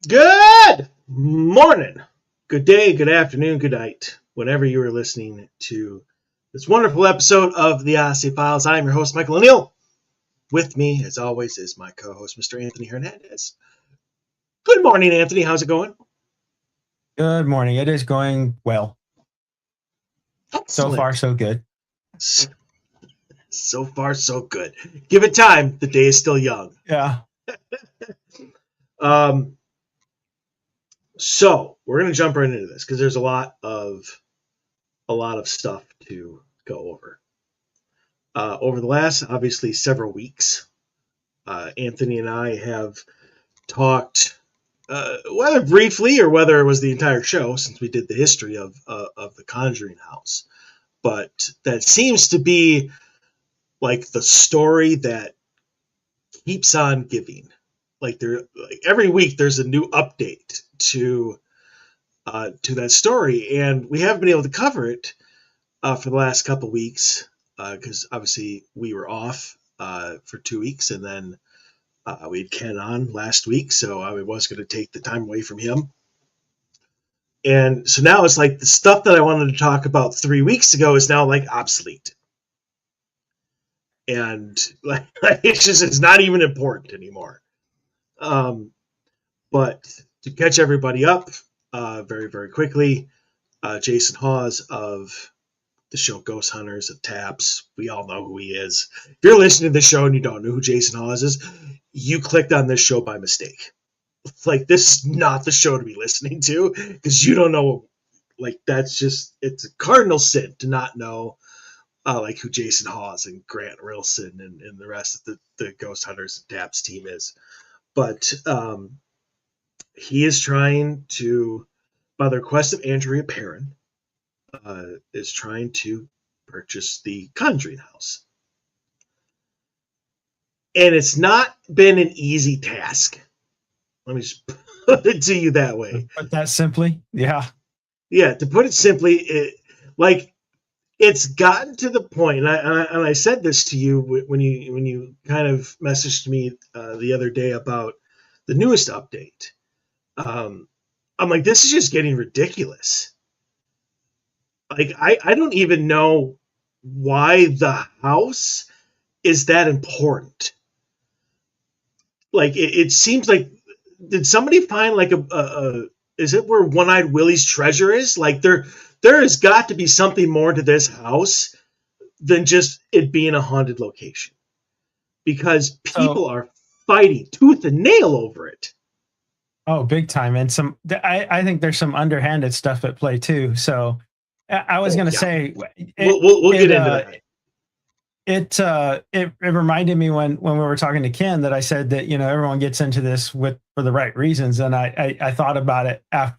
Good morning, good day, good afternoon, good night, whenever you are listening to this wonderful episode of the Odyssey Files. I am your host, Michael O'Neill. With me, as always, is my co-host, Mr. Anthony Hernandez. Good morning, Anthony. How's it going? Good morning. It is going well. So far, Excellent. so good. So far, so good. Give it time. The day is still young. Yeah. Um, so we're gonna jump right into this because there's a lot of stuff to go over. Over the last, obviously, several weeks, Anthony and I have talked, whether briefly or whether it was the entire show, since we did the history of the Conjuring House. But that seems to be like the story that keeps on giving. Like every week, there's a new update to that story, and we haven't been able to cover it for the last couple weeks because obviously we were off for 2 weeks, and then we had Ken on last week, so I was going to take the time away from him. And so now it's like the stuff that I wanted to talk about 3 weeks ago is now like obsolete. And like it's not even important anymore. Um, but to catch everybody up very, very quickly, Jason Hawes of the show Ghost Hunters of Taps. We all know who he is. If you're listening to this show and you don't know who Jason Hawes is, you clicked on this show by mistake. Like, this is not the show to be listening to because you don't know. Like, it's a cardinal sin to not know like who Jason Hawes and Grant Rilson and the rest of the Ghost Hunters and Taps team is. But he is trying to, by the request of Andrea Perrin, is trying to purchase the Conjuring House. And it's not been an easy task. Let me just put it to you that way. Put that simply. Yeah. Yeah, to put it simply, it's gotten to the point, and I said this to you when you kind of messaged me the other day about the newest update. I'm like, this is just getting ridiculous. Like, I don't even know why the house is that important. Like, it seems like, did somebody find like a is it where One-Eyed Willie's treasure is? Like, there has got to be something more to this house than just it being a haunted location, because people So, are fighting tooth and nail over it. big time. And I think there's some underhanded stuff at play too. So I was Oh going to yeah, say we'll it, get into uh, that. it reminded me when we were talking to Ken that I said that, everyone gets into this for the right reasons. And I thought about it after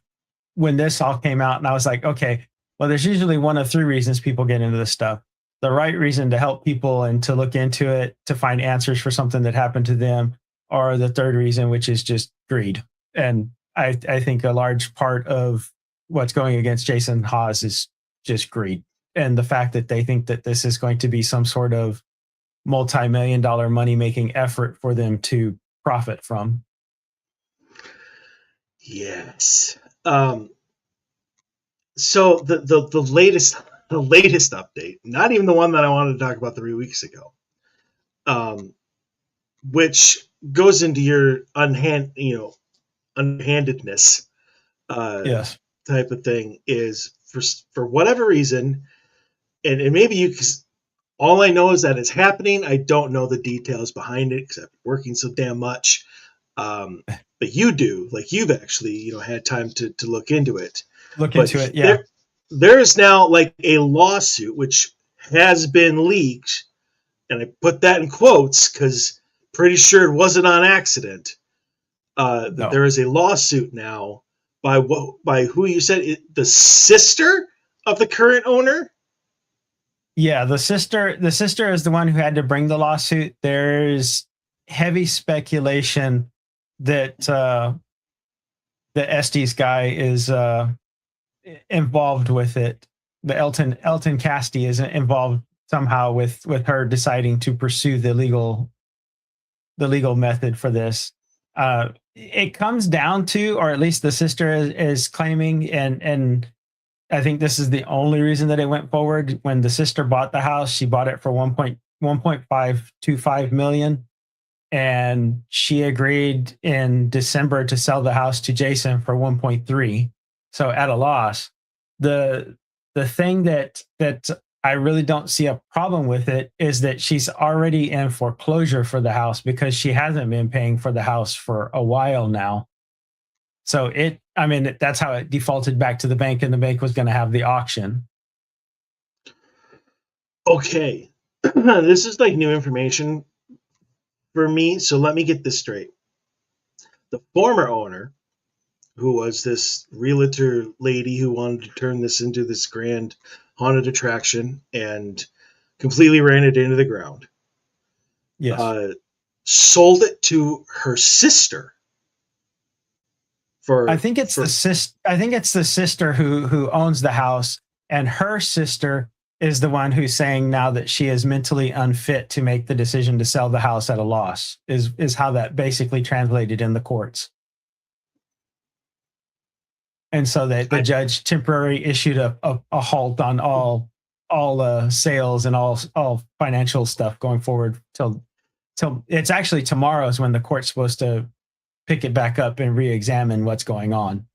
when this all came out, and I was like, okay, well, there's usually one of three reasons people get into this stuff. The right reason to help people and to look into it, to find answers for something that happened to them, or the third reason, which is just greed. And I think a large part of what's going against Jason Hawes is just greed. And the fact that they think that this is going to be some sort of multi-million-dollar money-making effort for them to profit from. Yes. So the latest update, not even the one that I wanted to talk about 3 weeks ago, um, which goes into your unhandedness uh, Yes. type of thing, is for whatever reason, and maybe you. All I know is that it's happening. I don't know the details behind it because I've been working so damn much. But you do, like, you've actually had time to look into it. Look But into it. Yeah. there is now like a lawsuit which has been leaked, and I put that in quotes because pretty sure it wasn't on accident. That No. there is a lawsuit now by who you said the sister of the current owner. Yeah, the sister is the one who had to bring the lawsuit. There's heavy speculation that the Estes guy is involved with it. The Elton Casti is involved somehow with her deciding to pursue the legal method for this. It comes down to, or at least the sister is claiming, and I think this is the only reason that it went forward. When the sister bought the house, she bought it for 1.525 million, and she agreed in December to sell the house to Jason for 1.3, so at a loss. The thing that I really don't see a problem with it is that she's already in foreclosure for the house because she hasn't been paying for the house for a while now. So I mean, that's how it defaulted back to the bank, and the bank was going to have the auction. Okay. This is like new information for me. So let me get this straight. The former owner, who was this realtor lady who wanted to turn this into this grand haunted attraction and completely ran it into the ground, Yes. sold it to her sister I think it's the sister. I think it's the sister who owns the house, and her sister is the one who's saying now that she is mentally unfit to make the decision to sell the house at a loss. Is how that basically translated in the courts. And so that the judge temporarily issued a halt on all sales and all financial stuff going forward till it's actually tomorrow is when the court's supposed to pick it back up and re-examine what's going on.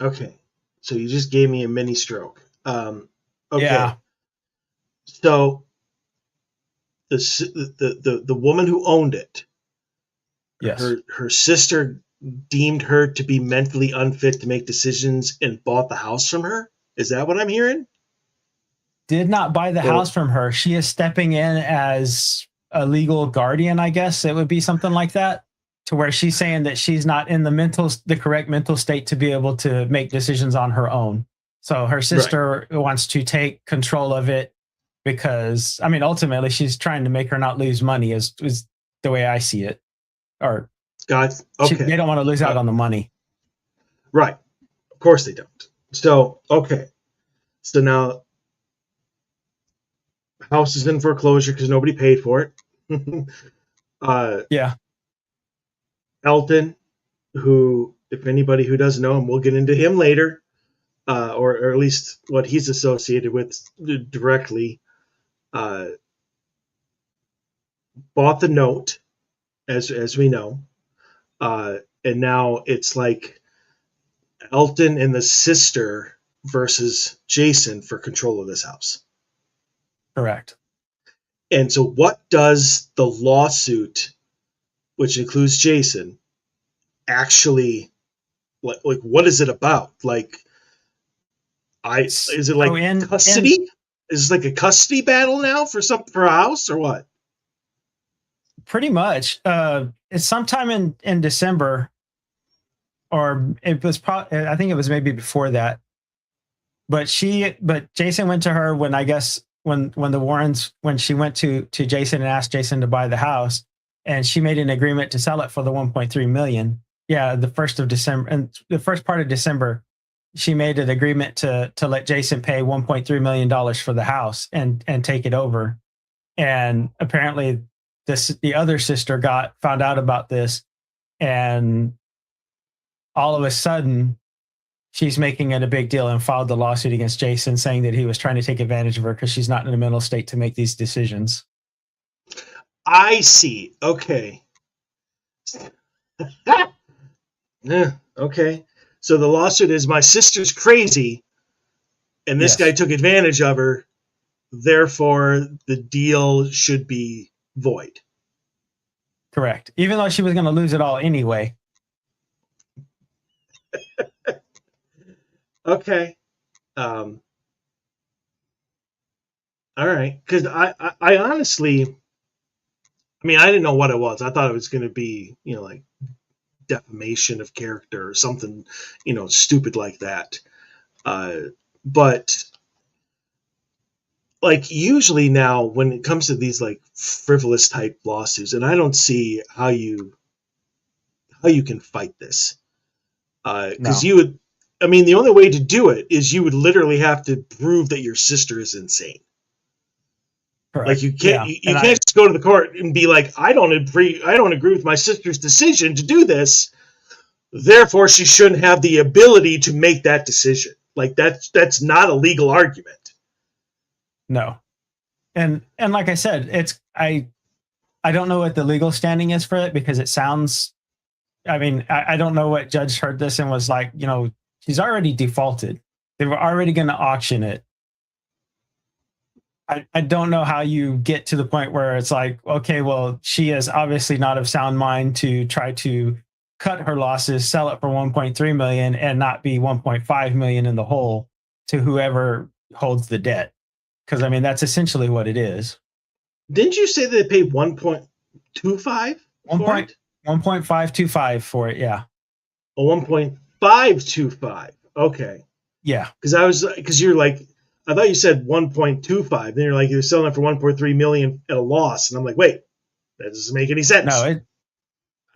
Okay. So you just gave me a mini stroke. Okay. Yeah. So the woman who owned it, yes, her sister deemed her to be mentally unfit to make decisions and bought the house from her. Is that what I'm hearing? Did not buy the house from her. She is stepping in as a legal guardian, I guess it would be something like that, to where she's saying that she's not in the correct mental state to be able to make decisions on her own. So her sister wants to take control of it because, I mean, ultimately she's trying to make her not lose money is the way I see it. Or they don't want to lose out on the money. Right. Of course they don't. So, okay. So now house is in foreclosure because nobody paid for it. Yeah. Elton, who, if anybody who doesn't know him, we'll get into him later, or at least what he's associated with directly, bought the note, as we know, and now it's like Elton and the sister versus Jason for control of this house. Correct. And so, what does the lawsuit, which includes Jason, actually like? What is it about? Like, is it like custody? Is it like a custody battle now for a house or what? Pretty much. It's sometime in December, or it was probably, I think it was maybe before that. But Jason went to her when, I guess, when the Warrens, when she went to Jason and asked Jason to buy the house, and she made an agreement to sell it for the 1.3 million. Yeah, the 1st of December, and the first part of December, she made an agreement to let Jason pay 1.3 million dollars for the house and take it over. And apparently the other sister found out about this, and all of a sudden she's making it a big deal and filed the lawsuit against Jason, saying that he was trying to take advantage of her because she's not in a mental state to make these decisions. I see. Okay. Yeah. Okay. So the lawsuit is my sister's crazy, and this guy took advantage of her. Therefore, the deal should be void. Correct. Even though she was going to lose it all anyway. Okay. All right. Because I honestly, I mean, I didn't know what it was. I thought it was going to be, like defamation of character or something, stupid like that. But like usually now when it comes to these like frivolous type lawsuits, and I don't see how you can fight this. Because you would, I mean, the only way to do it is you would literally have to prove that your sister is insane. Like Correct. you can't Yeah. you can't just go to the court and be like, I don't agree with my sister's decision to do this. Therefore, she shouldn't have the ability to make that decision. Like that's not a legal argument. No. And like I said, I don't know what the legal standing is for it because it sounds, I mean, I don't know what judge heard this and was like, she's already defaulted. They were already going to auction it. I don't know how you get to the point where it's like, okay, well, she is obviously not of sound mind to try to cut her losses, sell it for 1.3 million and not be 1.5 million in the hole to whoever holds the debt. Because I mean, that's essentially what it is. Didn't you say they paid 1.25 for it? 1.525 for it, yeah. Oh, 1.525. Okay. Yeah. Because you're like, I thought you said 1.25. Then you're like, you're selling it for 1.3 million at a loss. And I'm like, wait, that doesn't make any sense. No,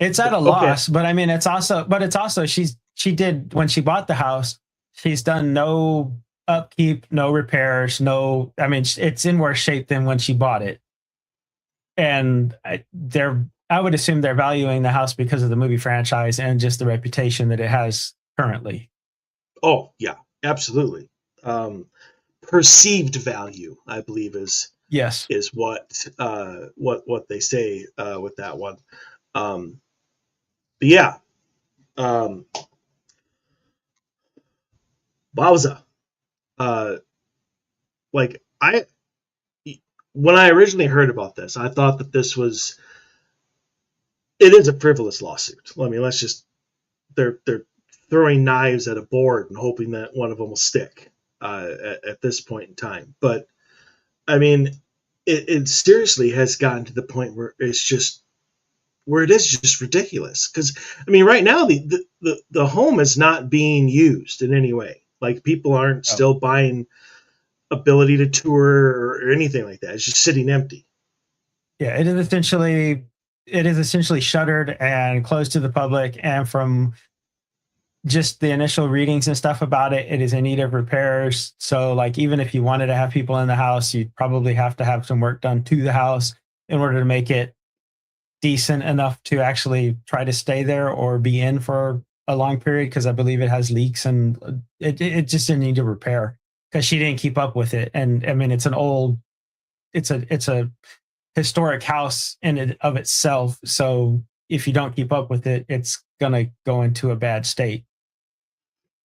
it's at a loss, but I mean, it's also she did when she bought the house, she's done no upkeep, no repairs, I mean, it's in worse shape than when she bought it. And I would assume they're valuing the house because of the movie franchise and just the reputation that it has currently. Oh yeah, absolutely. Perceived value, I believe, is what they say with that one. But yeah, wowza. Like when I originally heard about this, I thought that it is a frivolous lawsuit. I mean, they're throwing knives at a board and hoping that one of them will stick at this point in time. But I mean, it seriously has gotten to the point where it is just ridiculous. Because I mean, right now the home is not being used in any way. Like people aren't still buying ability to tour or anything like that. It's just sitting empty. Yeah, it is essentially shuttered and closed to the public. And from just the initial readings and stuff about it, it is in need of repairs. So like, even if you wanted to have people in the house, you'd probably have to have some work done to the house in order to make it decent enough to actually try to stay there or be in for a long period. Cause I believe it has leaks and it just didn't need to repair because she didn't keep up with it. And I mean, it's a historic house in and of itself. So if you don't keep up with it, it's going to go into a bad state.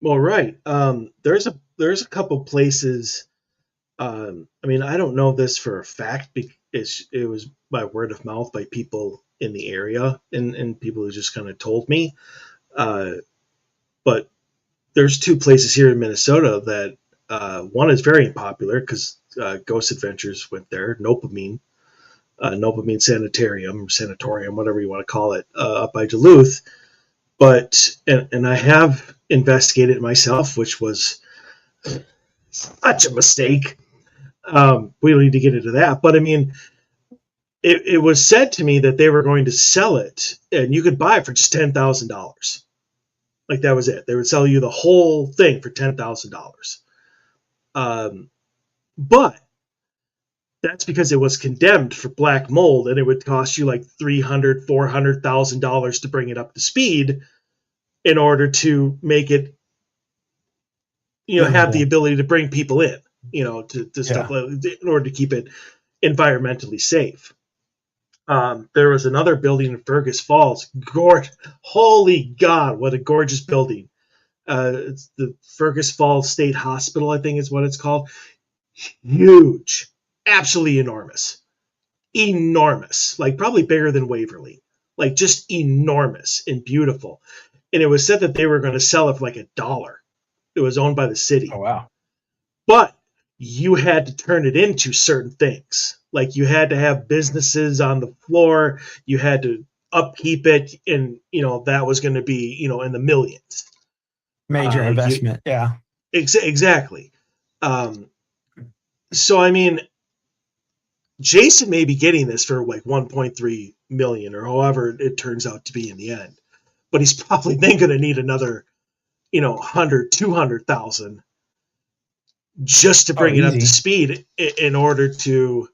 Well, right. There's a couple places. I mean, I don't know this for a fact because it was by word of mouth by people in the area and people who just kind of told me. But there's two places here in Minnesota that one is very popular because Ghost Adventures went there. Nopamine Sanatorium, whatever you want to call it, up by Duluth. But and I have investigated it myself, which was such a mistake. We don't need to get into that, but I mean, it was said to me that they were going to sell it, and you could buy it for just $10,000. Like that was it. They would sell you the whole thing for $10,000. But that's because it was condemned for black mold, and it would cost you like $300,000-$400,000 to bring it up to speed in order to make it, have the ability to bring people in, to stuff in order to keep it environmentally safe. There was another building in Fergus Falls. Holy God, what a gorgeous building! It's the Fergus Falls State Hospital, I think is what it's called. Huge, absolutely enormous, like probably bigger than Waverly, like just enormous and beautiful. And it was said that they were going to sell it for like $1. It was owned by the city. Oh wow! But you had to turn it into certain things. Like you had to have businesses on the floor. You had to upkeep it, and that was going to be in the millions. Major investment, yeah. Exactly. So I mean, Jason may be getting this for like 1.3 million or however it turns out to be in the end, but he's probably then going to need another 100,000-200,000 just to bring it up to speed in order to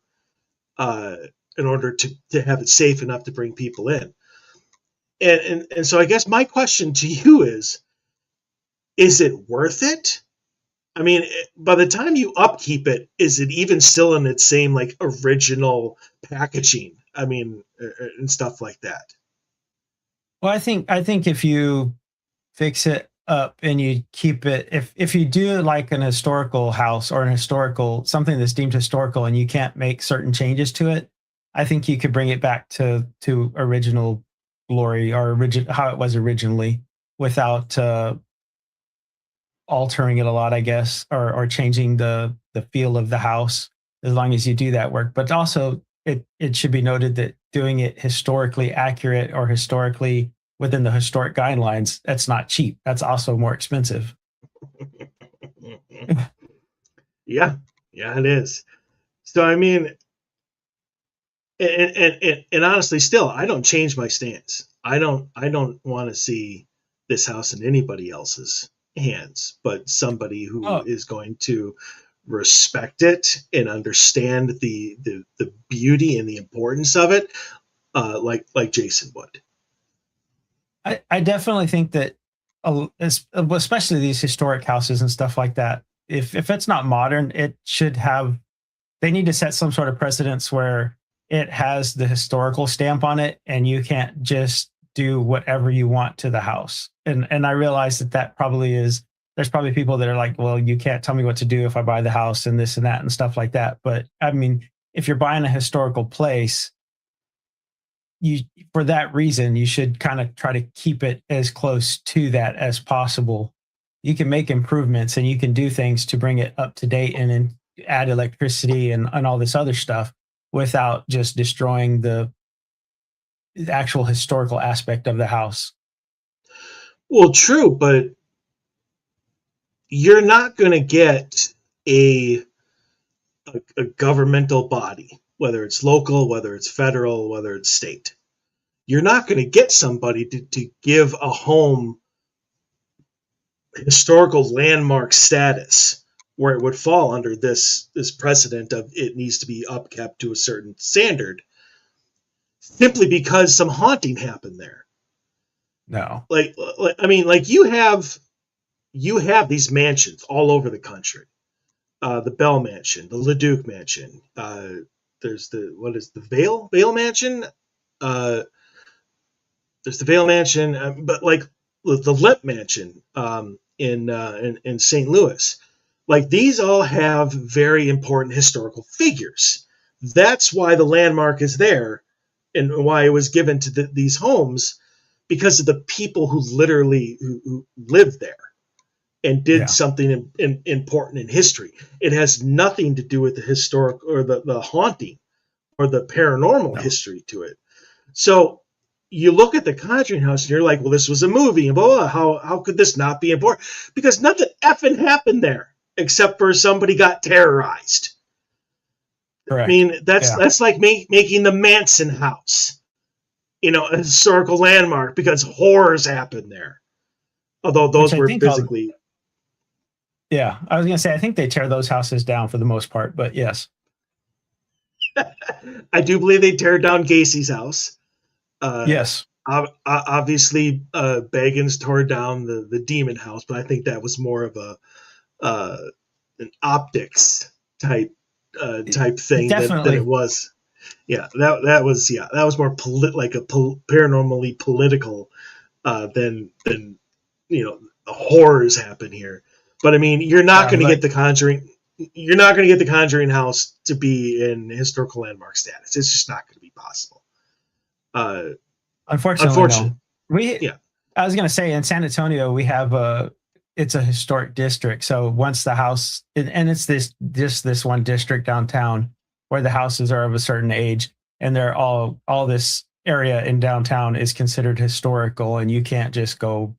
uh, in order to have it safe enough to bring people in. And so I guess my question to you is it worth it? I mean, by the time you upkeep it, is it even still in its same like original packaging? I mean, and stuff like that. Well, I think if you fix it up and you keep it, if you do like an historical house or an historical something that's deemed historical and you can't make certain changes to it, I think you could bring it back to original glory or origin how it was originally without altering it a lot, I guess, or changing the feel of the house as long as you do that work. But also it should be noted that doing it historically accurate or historically within the historic guidelines, that's not cheap. That's also more expensive. Yeah, yeah, it is. So I mean, and honestly, still, I don't change my stance. I don't want to see this house in anybody else's hands, but somebody who Oh, is going to respect it and understand the beauty and the importance of it, like Jason would. I definitely think that, especially these historic houses and stuff like that, if it's not modern, it should have. They need to set some sort of precedence where it has the historical stamp on it, and you can't just do whatever you want to the house. And I realize that probably is. There's probably people that are like, well, you can't tell me what to do if I buy the house and this and that and stuff like that. But I mean, if you're buying a historical place, you for that reason you should kind of try to keep it as close to that as possible. You can make improvements and you can do things to bring it up to date and then add electricity and all this other stuff without just destroying the actual historical aspect of the house. Well, true, but you're not going to get a, a governmental body, whether it's local, whether it's federal, whether it's state. You're not going to get somebody to give a home historical landmark status where it would fall under this precedent of it needs to be upkept to a certain standard simply because some haunting happened there. No. Like I mean, like you have these mansions all over the country. The Bell Mansion, the Leduc Mansion. There's the what is the Vale Mansion? Uh, there's the Vale Mansion, but like the Lemp Mansion in St. Louis. Like these all have very important historical figures. That's why the landmark is there, and why it was given to these homes because of the people who literally who lived there and did Yeah. something important in history. It has nothing to do with the historic or the haunting or the paranormal No. history to it. So you look at the Conjuring House and you're like, well, this was a movie, and blah, blah, blah. How could this not be important? Because nothing effing happened there except for somebody got terrorized. I Correct. mean, that's Yeah. that's like making the Manson house, a historical landmark because horrors happened there. Although Which those I were think all. physically, Yeah, I was gonna say I think they tear those houses down for the most part, but yes. I do believe they tear down Gacy's house. Uh, Yes. Obviously, Bagans tore down the demon house, but I think that was more of a uh, an optics type thing than it Definitely. was. Yeah, that was more like a paranormally political than the horrors happen here. But I mean, you're not Yeah, going to get like the Conjuring. You're not going to get the Conjuring house to be in historical landmark status. It's just not going to be possible. Uh, unfortunately, Unfortunate. no. We Yeah. I was gonna say in San Antonio we have a it's a historic district. So once the house and it's this one district downtown where the houses are of a certain age and they're all this area in downtown is considered historical and you can't go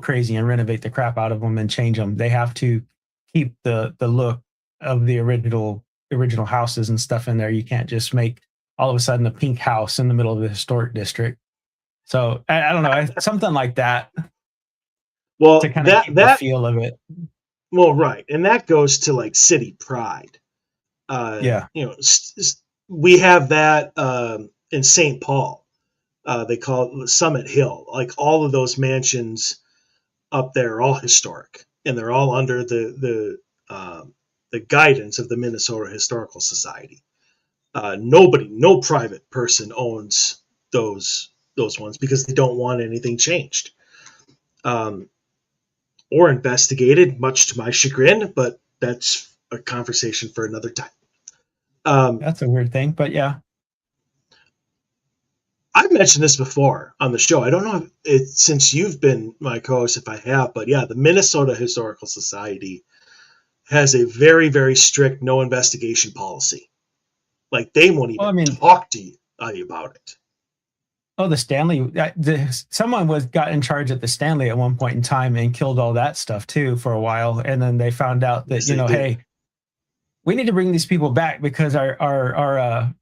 crazy and renovate the crap out of them and change them. They have to keep the look of the original houses and stuff in there. You can't just make all of a sudden a pink house in the middle of the historic district. So I don't know, something like that to Well, kind of that keep the that feel of it. well, right, and that goes to like city pride. Yeah. We have that in St. Paul. They call it Summit Hill. Like all of those mansions up there are all historic, and they're all under the guidance of the Minnesota Historical Society. No private person owns those ones because they don't want anything changed um, or investigated, much to my chagrin. But that's a conversation for another time. That's a weird thing, but yeah. I've mentioned this before on the show. I don't know if since you've been my co-host, if I have, but yeah, the Minnesota Historical Society has a very, very strict no investigation policy. Like they won't Well, I even mean, talk to you about it. oh, the Stanley, someone got in charge at the Stanley at one point in time and killed all that stuff too for a while. And then they found out that, Yes, they did. hey, we need to bring these people back because our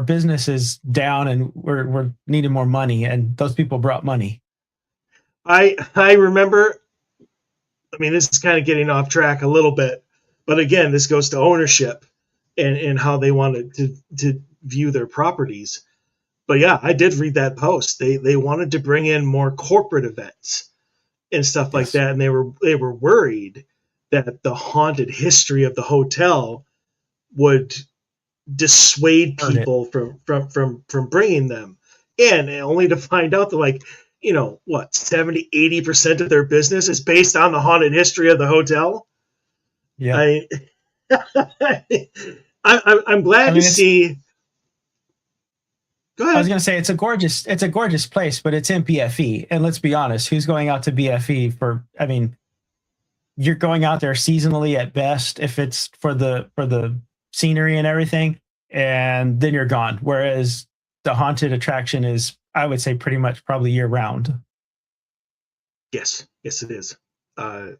business is down and we're needing more money. And those people brought money. I remember. I mean, this is kind of getting off track a little bit, but again, this goes to ownership and how they wanted to view their properties. But yeah, I did read that post. They wanted to bring in more corporate events and stuff like Yes. that, and they were worried that the haunted history of the hotel would dissuade people from bringing them in, and only to find out that like what 70-80% of their business is based on the haunted history of the hotel. Yeah. I'm glad to see. Go ahead. I was going to say it's a gorgeous place, but it's in BFE. And let's be honest, who's going out to BFE for? I mean, you're going out there seasonally at best if it's for the scenery and everything, and then you're gone. Whereas the haunted attraction is, I would say, pretty much probably year round. Yes, it is. The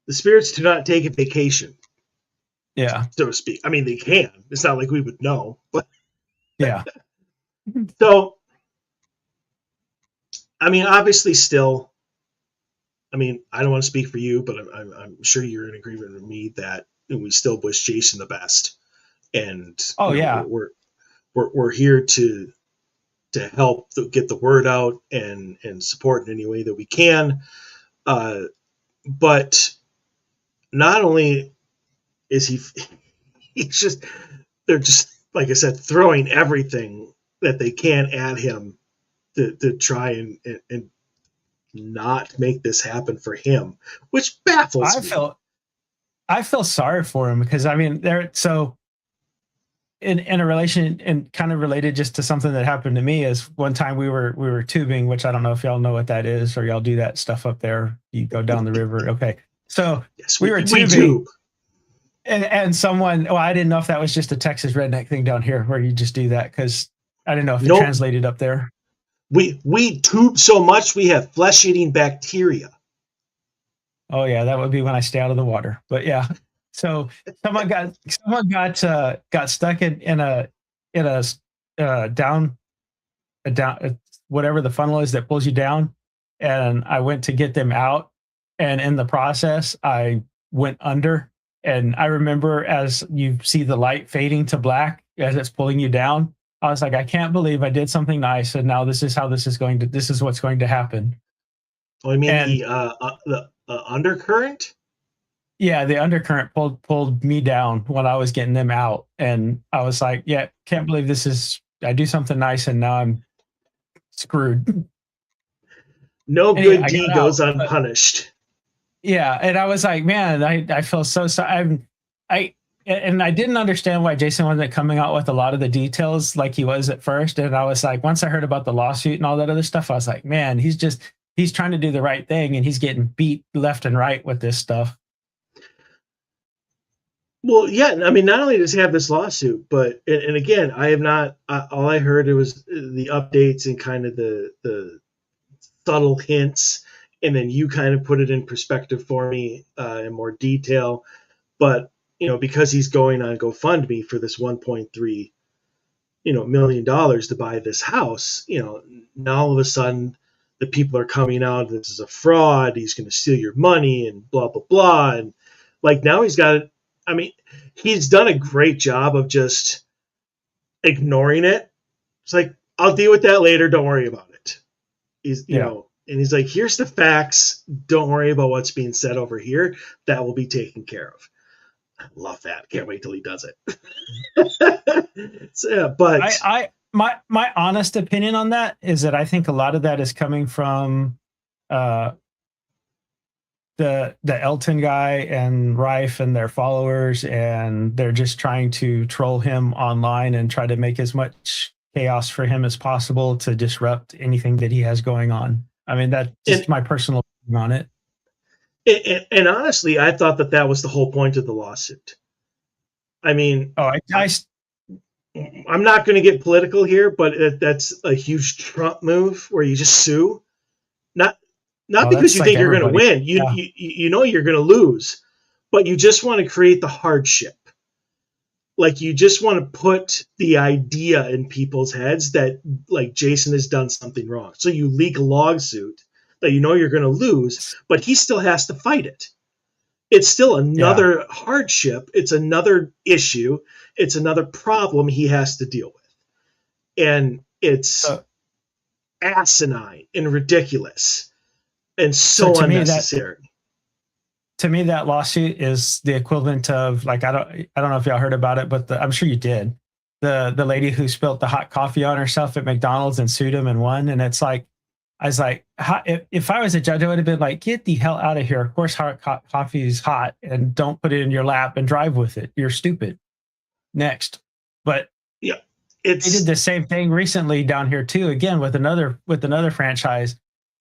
spirits do not take a vacation. Yeah, so to speak. I mean, they can. It's not like we would know, but yeah. So, I mean, obviously, still, I mean, I don't want to speak for you, but I'm sure you're in agreement with me that we still wish Jason the best, and yeah, we're here to help get the word out and support in any way that we can. But not only is they're just like I said, throwing everything that they can at him to try and not make this happen for him, which baffles me. I feel sorry for him because I mean they're so in a relation and kind of related just to something that happened to me is one time we were tubing, which I don't know if y'all know what that is or y'all do that stuff up there. You go down the river. Okay. So yes, we were tubing. And someone, I didn't know if that was just a Texas redneck thing down here where you just do that because I didn't know if it translated up there. We tube so much we have flesh-eating bacteria. Oh yeah, that would be when I stay out of the water. But yeah, so someone got stuck in a down whatever the funnel is that pulls you down, and I went to get them out, and in the process I went under. And I remember as you see the light fading to black as it's pulling you down, I was like, I can't believe I did something nice, and now this is what's going to happen. Oh, I mean the undercurrent? Yeah, the undercurrent pulled me down when I was getting them out, and I was like, yeah, can't believe I do something nice, and now I'm screwed. No good deed goes unpunished. Yeah, and I was like, man, I feel so sorry. I didn't understand why Jason wasn't coming out with a lot of the details like he was at first. And I was like, once I heard about the lawsuit and all that other stuff, I was like, man, he's trying to do the right thing and he's getting beat left and right with this stuff. Well, yeah, I mean, not only does he have this lawsuit, but and again, I have not. All I heard it was the updates and kind of the subtle hints, and then you kind of put it in perspective for me in more detail. But because he's going on GoFundMe for this $1.3 million to buy this house, now all of a sudden the people are coming out. This is a fraud. He's going to steal your money and blah blah blah. And like now he's got. I mean, he's done a great job of just ignoring it. It's like, I'll deal with that later. Don't worry about it. He's, Yeah. and he's like, here's the facts. Don't worry about what's being said over here. That will be taken care of. I love that. Can't wait till he does it. So, yeah, but My honest opinion on that is that I think a lot of that is coming from uh, the Elton guy and Rife and their followers, and they're just trying to troll him online and try to make as much chaos for him as possible to disrupt anything that he has going on. I mean, that's just and, my personal opinion on it. and honestly, I thought that that was the whole point of the lawsuit. I mean, Oh, I'm not going to get political here, but that's a huge Trump move where you just sue, not not oh, because that's you like think you're going to everybody. win. Yeah, You know you're going to lose, but you just want to create the hardship. Like you just want to put the idea in people's heads that like Jason has done something wrong. So you leak a lawsuit that you know you're going to lose, but he still has to fight it. It's still yeah. another hardship. It's another issue. It's another problem he has to deal with. And it's So, asinine and ridiculous and so so unnecessary. to me that lawsuit is the equivalent of like I don't know if y'all heard about it, but I'm sure you did. The lady who spilled the hot coffee on herself at McDonald's and sued him and won. And it's like I was like, if I was a judge, I would have been like, get the hell out of here. Of course, coffee is hot, and don't put it in your lap and drive with it. You're stupid. Next, but Yeah. they did It's the same thing recently down here too. Again with another franchise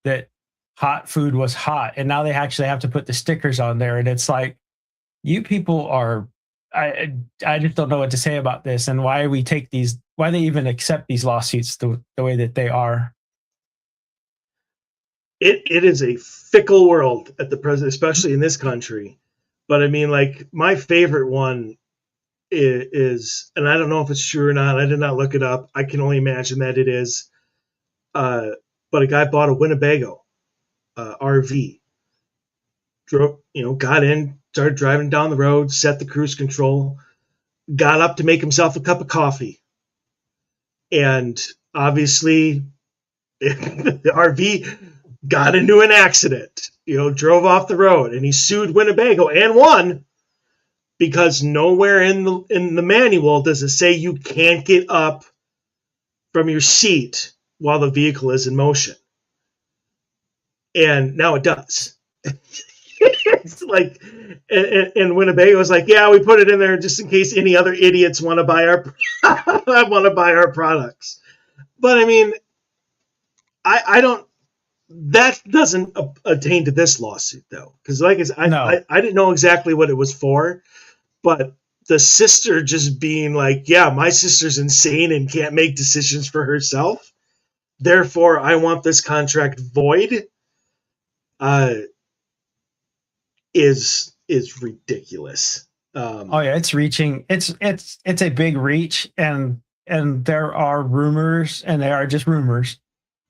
that hot food was hot, and now they actually have to put the stickers on there, and it's like you people are. I just don't know what to say about this, and why they even accept these lawsuits the way that they are. it is a fickle world at the present, especially in this country. But I mean, like my favorite one is, and I don't know if it's true or not. I did not look it up. I can only imagine that it is. Uh, but a guy bought a Winnebago RV, drove, got in, started driving down the road, set the cruise control, got up to make himself a cup of coffee, and obviously the RV got into an accident. Drove off the road, and he sued Winnebago and won because nowhere in the manual does it say you can't get up from your seat while the vehicle is in motion. And now it does. It's like, and Winnebago was like, yeah, we put it in there just in case any other idiots want to buy our products. But I mean, I don't. That doesn't attain to this lawsuit though, because like I said, No, I didn't know exactly what it was for, but the sister just being like, yeah, my sister's insane and can't make decisions for herself. Therefore, I want this contract void. Uh, is ridiculous. oh yeah, it's reaching. It's a big reach, and there are rumors, and they are just rumors,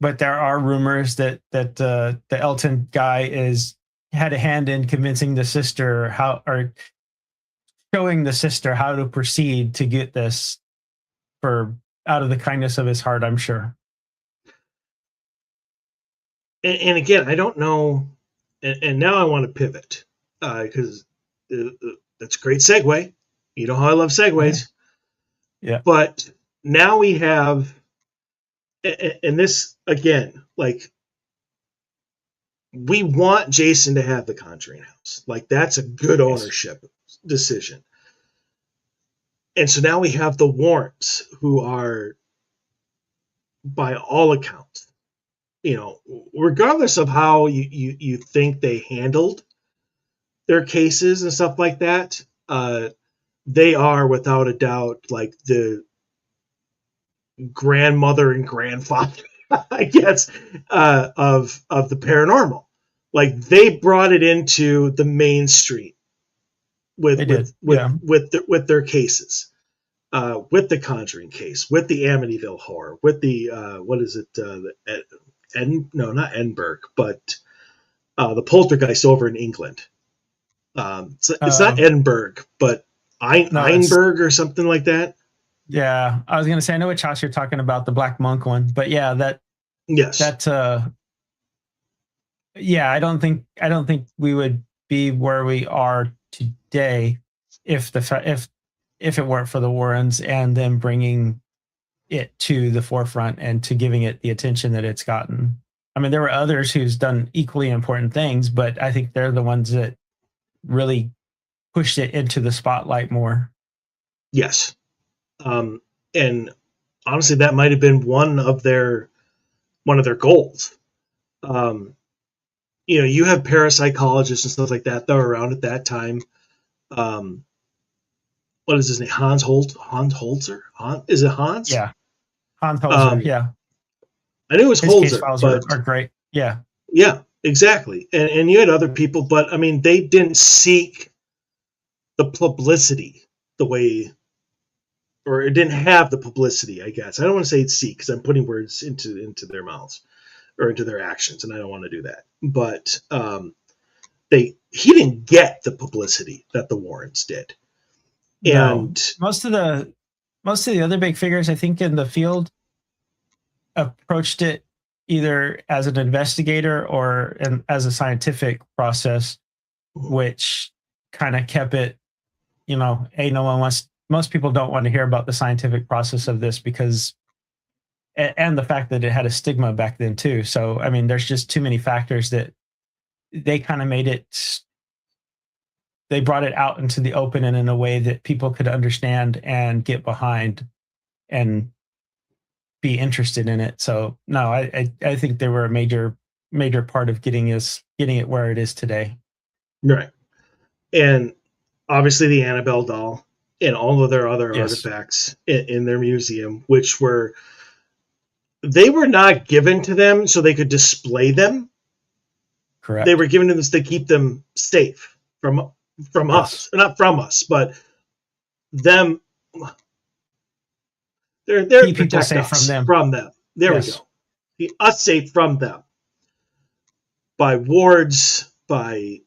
but there are rumors that the Elton guy is had a hand in convincing the sister how or showing the sister how to proceed to get this for out of the kindness of his heart. I'm sure. And again, I don't know. And now I want to pivot because that's a great segue. You know how I love Yeah. segues. Yeah. But now we have, and this again, like we want Jason to have the Conjuring house. Like that's a good Yes. ownership decision. And so now we have the Warrens, who are, by all accounts, regardless of how you think they handled their cases and stuff like that, they are without a doubt like the grandmother and grandfather, I guess, of the paranormal. Like they brought it into the mainstream with They with did. with Yeah. with their cases. With the Conjuring case, with the Amityville horror, with the what is it? No, not Edinburgh, but the Poltergeist over in England. So it's not Uh, Edinburgh, but No, it's Einberg or something like that. yeah. I was gonna say I know which house you're talking about, the Black Monk one, but yeah, Yes. that yeah, I don't think we would be where we are today if if it weren't for the Warrens and them bringing it to the forefront and to giving it the attention that it's gotten. I mean, there were others who's done equally important things, but I think they're the ones that really pushed it into the spotlight more. Yes. And honestly, that might have been one of their goals. Um, you have parapsychologists and stuff like that were around at that time. Um, what is his name? Hans Holzer? Is it Hans? Yeah, Hans Holzer. Um, Yeah, I knew it was his case Holzer, files but are great. Yeah, yeah, exactly. And you had other people, but I mean, they didn't seek the publicity the way, or it didn't have the publicity. I guess I don't want to say it's seek because I'm putting words into their mouths or into their actions, and I don't want to do that. But he didn't get the publicity that the Warrens did, no, and most of the other big figures I think in the field approached it either as an investigator or as a scientific process, which kind of kept it, hey, no one wants, most people don't want to hear about the scientific process of this because, and the fact that it had a stigma back then too. So, I mean, there's just too many factors that they kind of they brought it out into the open and in a way that people could understand and get behind and be interested in it. So no, I think they were a major part of getting it where it is today. right, and obviously the Annabelle doll and all of their other Yes, artifacts in their museum, which they were not given to them so they could display them. They correct. were given to us to keep them safe from Yes, us, not from us, but them. They're there to keep people protect safe from us them. from them. There we Yes, go. Keep us safe from them by wards, by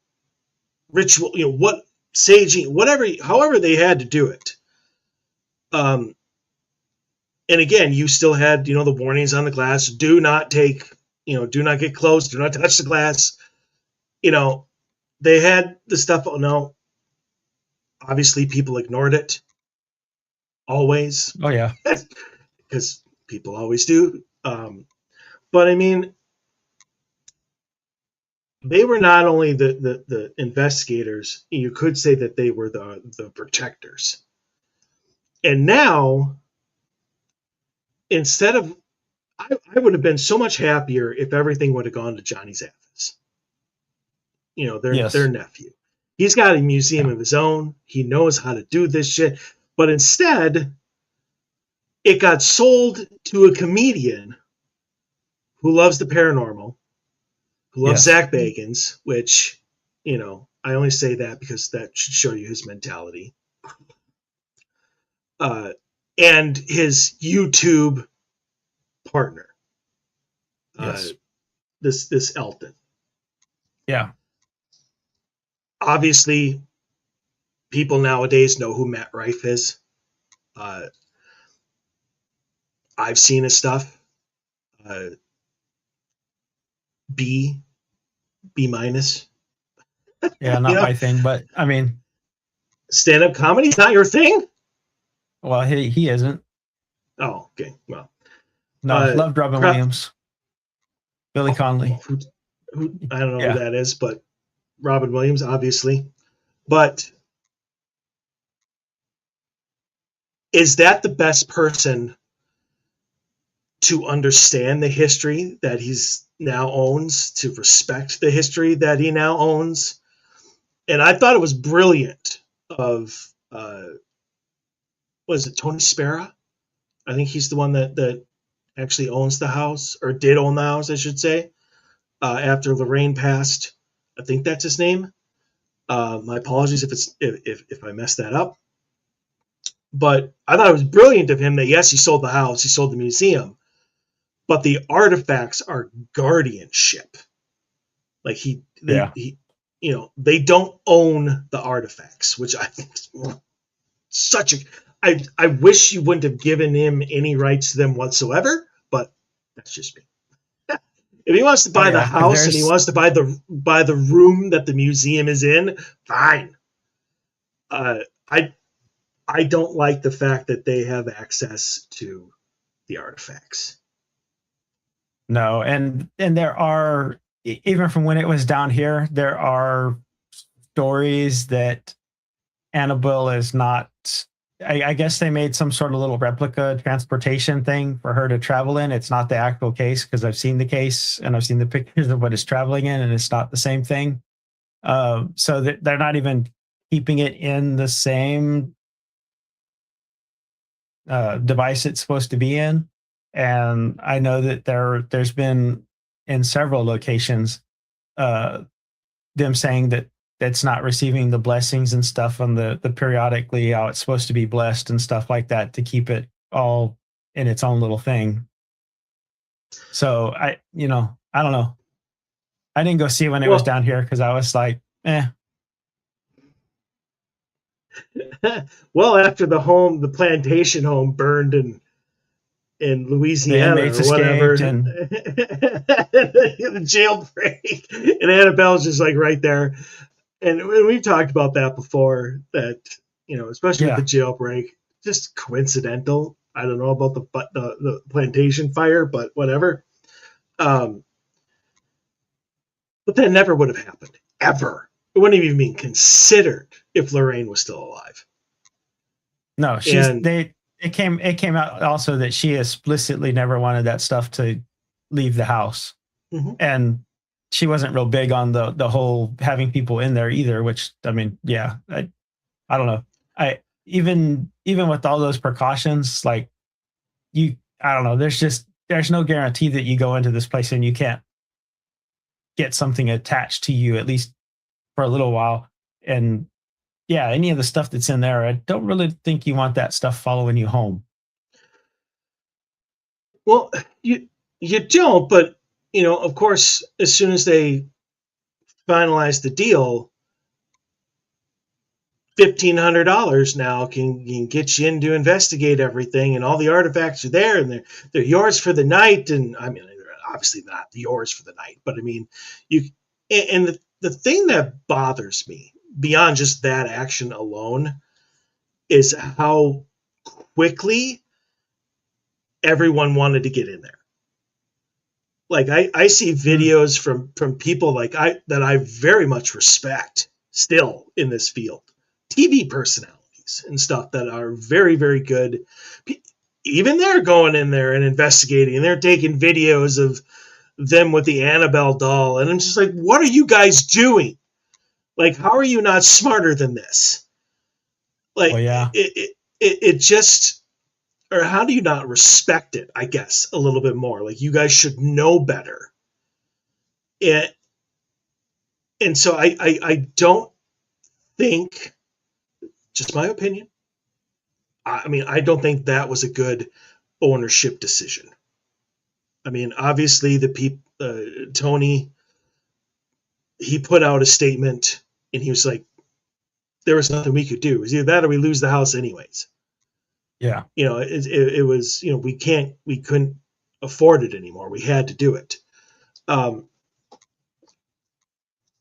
ritual, what saging, whatever, however they had to do it. Um, and again, you still had, the warnings on the glass: do not take, do not get close, do not touch the glass. You know, they had the stuff. Oh no, obviously people ignored it always oh yeah, because people always do. But I mean, they were not only the investigators, you could say that they were the protectors. And now, instead of, I would have been so much happier if everything would have gone to Johnny Zaffis, their yes, nephew. He's got a museum yeah, of his own. He knows how to do this shit. But instead, it got sold to a comedian who loves the paranormal, who loves yes, Zach Bagans, which, I only say that because that should show you his mentality. Uh, and his YouTube partner, uh, yes, this Elton. yeah, Obviously, people nowadays know who Matt Rife is. Uh, I've seen his stuff. Uh, B, B minus. yeah. You Not know, my thing, but I mean, stand up comedy's not your thing. well, he isn't. Oh, okay. Well, No, uh, loved Robin crap. Williams, Billy Oh, Conley. well, I don't know who Yeah, that is, but Robin Williams, obviously. But is that the best person to understand the history that he's now owns, to respect the history that he now owns? And I thought it was brilliant of, was it Tony Spera? I think he's the one that actually owns the house, or did own the house, I should say, after Lorraine passed. I think that's his name. My apologies if I messed that up. But I thought it was brilliant of him that, yes, he sold the house, he sold the museum, but the artifacts are guardianship. Like yeah, they don't own the artifacts, which I think such a. I wish you wouldn't have given him any rights to them whatsoever, but that's just me. If he wants to Oh buy the yeah, because house and he there's wants to buy the room that the museum is in, fine. Uh, I I don't like the fact that they have access to the artifacts. no, and there are even from when it was down here, there are stories that Annabelle is not. I guess they made some sort of little replica transportation thing for her to travel in. It's not the actual case because I've seen the case and I've seen the pictures of what it's traveling in, and it's not the same thing. So they're not even keeping it in the same device it's supposed to be in. And I know that there's been in several locations uh, them saying that it's not receiving the blessings and stuff on the periodically how it's supposed to be blessed and stuff like that to keep it all in its own little thing. So I don't know. I didn't go see it when it was Well, down here because I was like, eh, well, after the plantation home burned in the Louisiana inmates or whatever, escaped and the jailbreak, and Annabelle's just like right there. And we've talked about that before. That especially with the yeah, jailbreak, just coincidental. I don't know about the plantation fire, but whatever. Um, but that never would have happened ever. It wouldn't have even been considered if Lorraine was still alive. no, And it came out also that she explicitly never wanted that stuff to leave the house. mhm. And she wasn't real big on the whole having people in there either, which I mean, yeah, I don't know. I even with all those precautions, like I don't know, there's no guarantee that you go into this place and you can't get something attached to you at least for a little while. And yeah, any of the stuff that's in there, I don't really think you want that stuff following you home. Well, you don't, but of course, as soon as they finalize the deal, $1,500 now can get you in to investigate everything, and all the artifacts are there, and they're yours for the night. And I mean, obviously not yours for the night, but I mean, you. And the thing that bothers me beyond just that action alone is how quickly everyone wanted to get in there. Like I see Mm, videos from people like I very much respect still in this field, TV personalities and stuff that are very very good. Even they're going in there and investigating, and they're taking videos of them with the Annabelle doll, and I'm just like, what are you guys doing? Like, how are you not smarter than this? well, Like yeah. it just, or how do you not respect it? I guess a little bit more. Like, you guys should know better. And so I don't think, just my opinion, I mean, I don't think that was a good ownership decision. I mean, obviously, Tony, he put out a statement and he was like, there was nothing we could do. It was either that or we lose the house anyways. Yeah. It was, we couldn't afford it anymore. We had to do it. Um,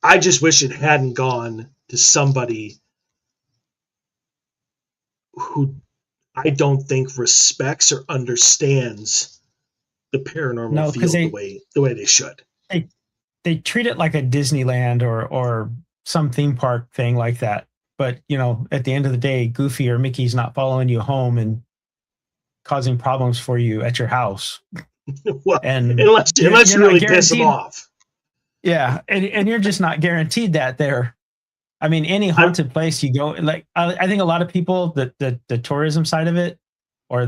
I just wish it hadn't gone to somebody who I don't think respects or understands the paranormal No, because field the way they should. they they treat it like a Disneyland or some theme park thing like that. But at the end of the day, Goofy or Mickey's not following you home and causing problems for you at your house. Well, And unless you're you not really piss them guaranteed. off. Yeah, and you're just not guaranteed that there. I mean, any I'm haunted place you go, like I think a lot of people, the tourism side of it, or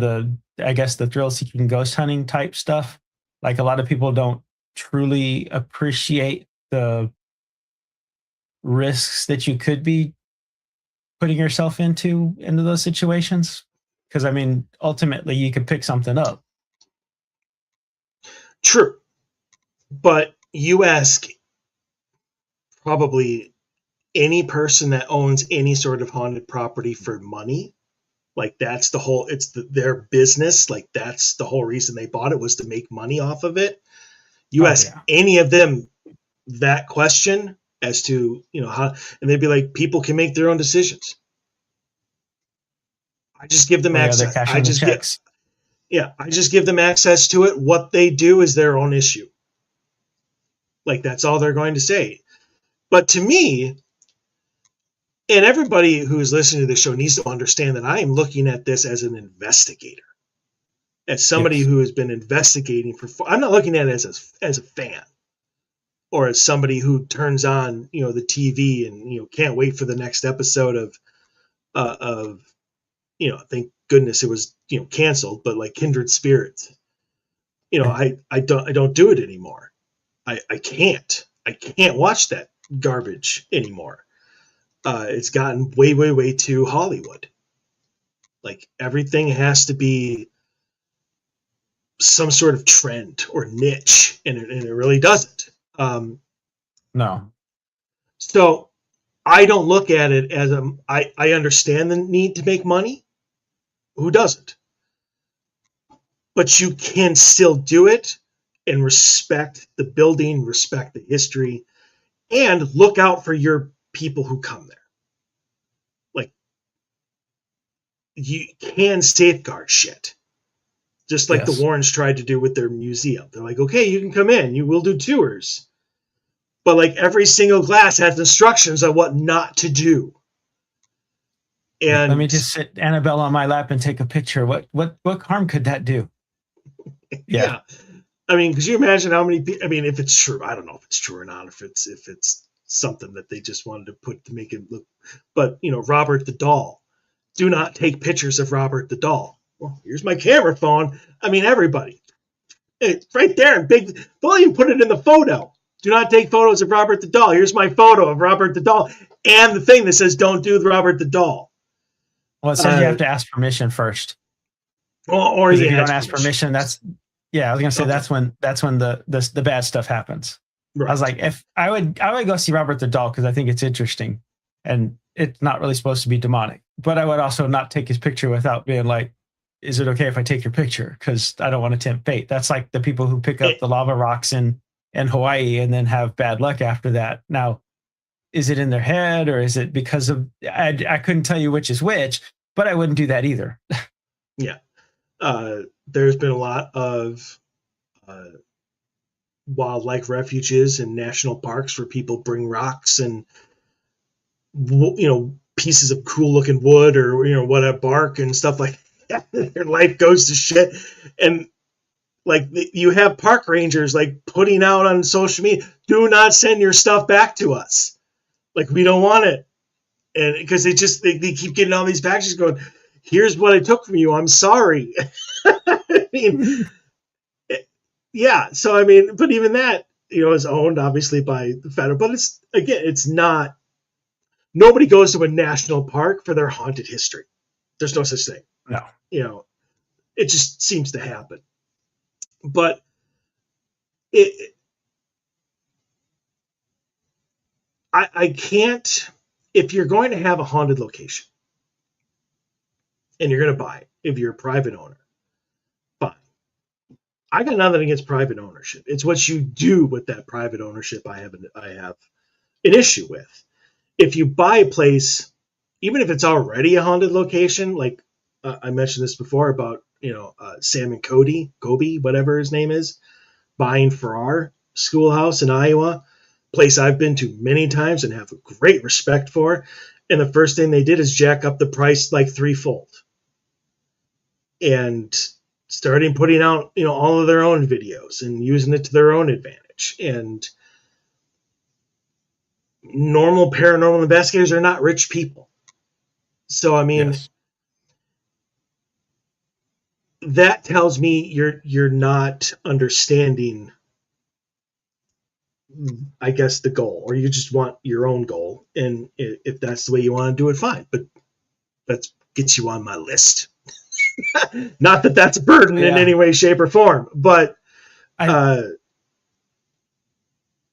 I guess the thrill seeking ghost hunting type stuff, like a lot of people don't truly appreciate the risks that you could be putting yourself into those situations. Because I mean, ultimately, you could pick something up. true, but you ask probably any person that owns any sort of haunted property for money, Like that's the whole, their business. Like that's the whole reason they bought it, was to make money off of it. You Oh ask yeah. any of them that question as to, how, and they'd be like, people can make their own decisions. I just give them Oh yeah, they're access. cashing the checks. I just give them access to it. What they do is their own issue. Like that's all they're going to say. But to me, and everybody who's listening to the show needs to understand that I am looking at this as an investigator, as somebody Yes. who has been investigating for. I'm not looking at it as a fan, or as somebody who turns on the TV and can't wait for the next episode of thank goodness it was canceled, but like Kindred Spirits. I don't do it anymore. I can't watch that garbage anymore. It's gotten way, way, way too Hollywood. Like everything has to be some sort of trend or niche, and it really doesn't. No. So I don't look at it as I understand the need to make money. Who doesn't? But you can still do it and respect the building, respect the history, and look out for your people who come there. Like you can safeguard shit. Just like the Yes. Warrens tried to do with their museum. They're like, okay, you can come in, you will do tours. But like every single glass has instructions on what not to do. Like, let me And just sit Annabelle on my lap and take a picture. What harm could that do? Yeah. yeah, I mean, could you imagine how many people? I mean, if it's true, I don't know if it's true or not. If it's something that they just wanted to put to make it look. But Robert the doll. Do not take pictures of Robert the doll. Well, here's my camera phone. I mean, everybody. It's right there in big. They'll even put it in the photo. Do not take photos of Robert the doll. Here's my photo of Robert the doll, and the thing that says "Don't do Robert the doll." Well, it says you have to ask permission first. Or Because you if you don't ask ask permission, permission. I was gonna say Okay. that's when the bad stuff happens. I was Right. like, if I would go see Robert the doll because I think it's interesting, and it's not really supposed to be demonic. But I would also not take his picture without being like, is it okay if I take your picture? Because I don't want to tempt fate. That's like the people who pick up It, the lava rocks in Hawaii and then have bad luck after that. Now, is it in their head or is it because of I couldn't tell you which is which, but I wouldn't do that either. yeah. There's been a lot of uh, wildlife refuges and national parks where people bring rocks and pieces of cool looking wood or whatever bark and stuff like that. Their life goes to shit, and like you have park rangers like putting out on social media, do not send your stuff back to us, like we don't want it. And because they keep getting all these packages going, here's what I took from you, I'm sorry. I mean, yeah, so I mean, but even that is owned obviously by the federal, but it's not. Nobody goes to a national park for their haunted history. There's no such thing. No. It just seems to happen. But it, I can't. If you're going to have a haunted location and you're going to buy it, if you're a private owner, fine. I got nothing against private ownership. It's what you do with that private ownership I have an issue with. If you buy a place, even if it's already a haunted location, like I mentioned this before about Sam and Kobe, whatever his name is, buying Farrar Schoolhouse in Iowa, place I've been to many times and have a great respect for. And the first thing they did is jack up the price like threefold, and starting putting out all of their own videos and using it to their own advantage. And normal paranormal investigators are not rich people. So I mean, Yes. that tells me you're not understanding, I guess, the goal, or you just want your own goal. And if that's the way you want to do it, fine. But that gets you on my list. Not that that's a burden in Yeah. any way, shape, or form, but I uh,